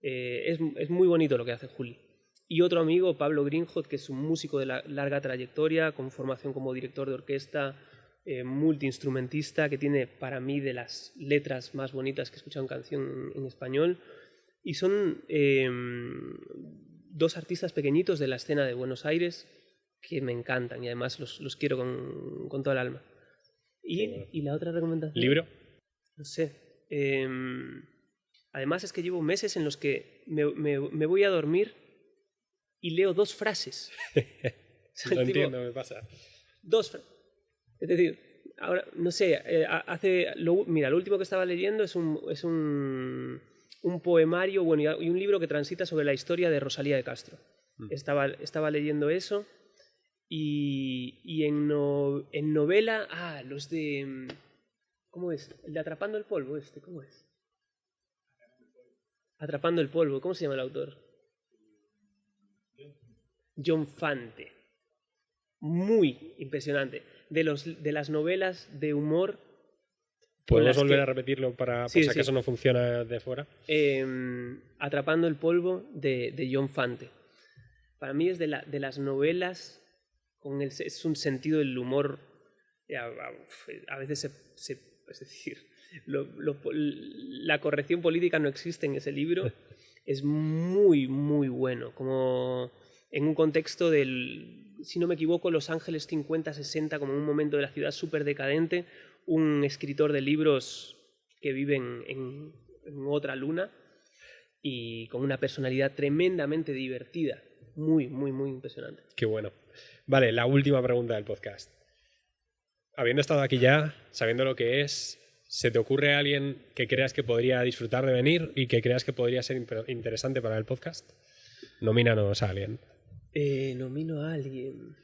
Es muy bonito lo que hace Juli. Y otro amigo, Pablo Greenhot, que es un músico de larga trayectoria, con formación como director de orquesta, multiinstrumentista, que tiene para mí de las letras más bonitas que he escuchado en canción en español. Y son 2 artistas pequeñitos de la escena de Buenos Aires que me encantan y además los quiero con toda el alma. ¿Y la otra recomendación? ¿Libro? No sé. Además es que llevo meses en los que me voy a dormir y leo 2 frases. Lo entiendo, me pasa. Es decir, ahora, no sé, mira, lo último que estaba leyendo es un poemario, bueno, y un libro que transita sobre la historia de Rosalía de Castro. Estaba leyendo eso y en novela, los de... ¿Cómo es? El de Atrapando el polvo, ¿cómo es? Atrapando el polvo, ¿cómo se llama el autor? John Fante. Muy impresionante. De las novelas de humor... ¿Podemos volver a repetirlo por si acaso no funciona de fuera? Atrapando el polvo de John Fante. Para mí es de las novelas es un sentido del humor... A veces es decir, la corrección política no existe en ese libro. Es muy, muy bueno. Como en un contexto si no me equivoco, Los Ángeles 50-60, como en un momento de la ciudad súper decadente, un escritor de libros que vive en otra luna y con una personalidad tremendamente divertida. Muy, muy, muy impresionante. Qué bueno. Vale, la última pregunta del podcast. Habiendo estado aquí ya, sabiendo lo que es, ¿se te ocurre a alguien que creas que podría disfrutar de venir y que creas que podría ser interesante para el podcast? Nomínanos a alguien. Nomino a alguien.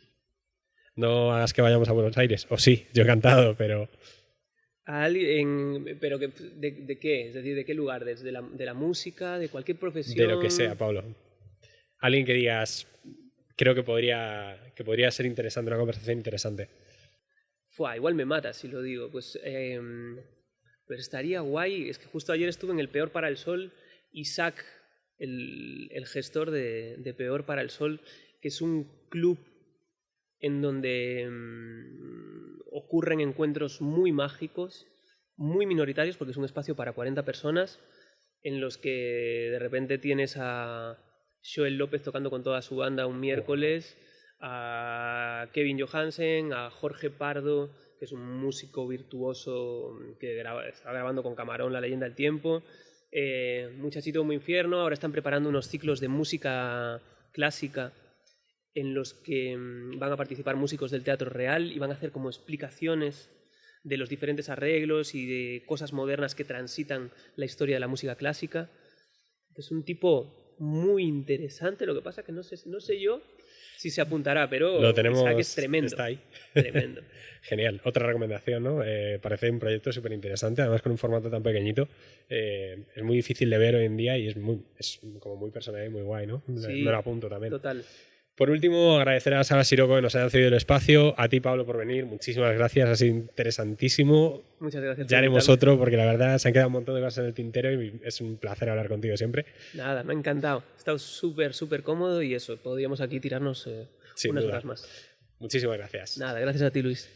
No hagas que vayamos a Buenos Aires. O sí, yo he cantado, pero... ¿A alguien? ¿Pero de qué? Es decir, ¿de qué lugar? ¿De la música? ¿De cualquier profesión? De lo que sea, Pablo. Alguien que digas, creo que podría ser interesante, una conversación interesante. Igual me mata si lo digo. Pues estaría guay. Es que justo ayer estuve en el Peor para el Sol. Isaac, el gestor de Peor para el Sol, que es un club en donde ocurren encuentros muy mágicos, muy minoritarios, porque es un espacio para 40 personas, en los que de repente tienes a Joel López tocando con toda su banda un miércoles, a Kevin Johansen, a Jorge Pardo, que es un músico virtuoso que está grabando con Camarón La Leyenda del Tiempo, Muchachito Muy Infierno. Ahora están preparando unos ciclos de música clásica en los que van a participar músicos del Teatro Real y van a hacer como explicaciones de los diferentes arreglos y de cosas modernas que transitan la historia de la música clásica. Es un tipo muy interesante, lo que pasa que no sé yo si se apuntará, pero lo tenemos, Isaac es tremendo. Está ahí. Tremendo. Genial. Otra recomendación, ¿no? Parece un proyecto súper interesante, además con un formato tan pequeñito. Es muy difícil de ver hoy en día y es como muy personal y muy guay, ¿no? Sí, me lo apunto también. Total. Por último, agradecer a Sara Siroco que nos hayan cedido el espacio, a ti, Pablo, por venir. Muchísimas gracias, ha sido interesantísimo. Muchas gracias. Ya haremos otro, porque la verdad se han quedado un montón de cosas en el tintero y es un placer hablar contigo siempre. Nada, me ha encantado. He estado súper, súper cómodo y eso, podríamos aquí tirarnos unas horas más. Muchísimas gracias. Nada, gracias a ti, Luis.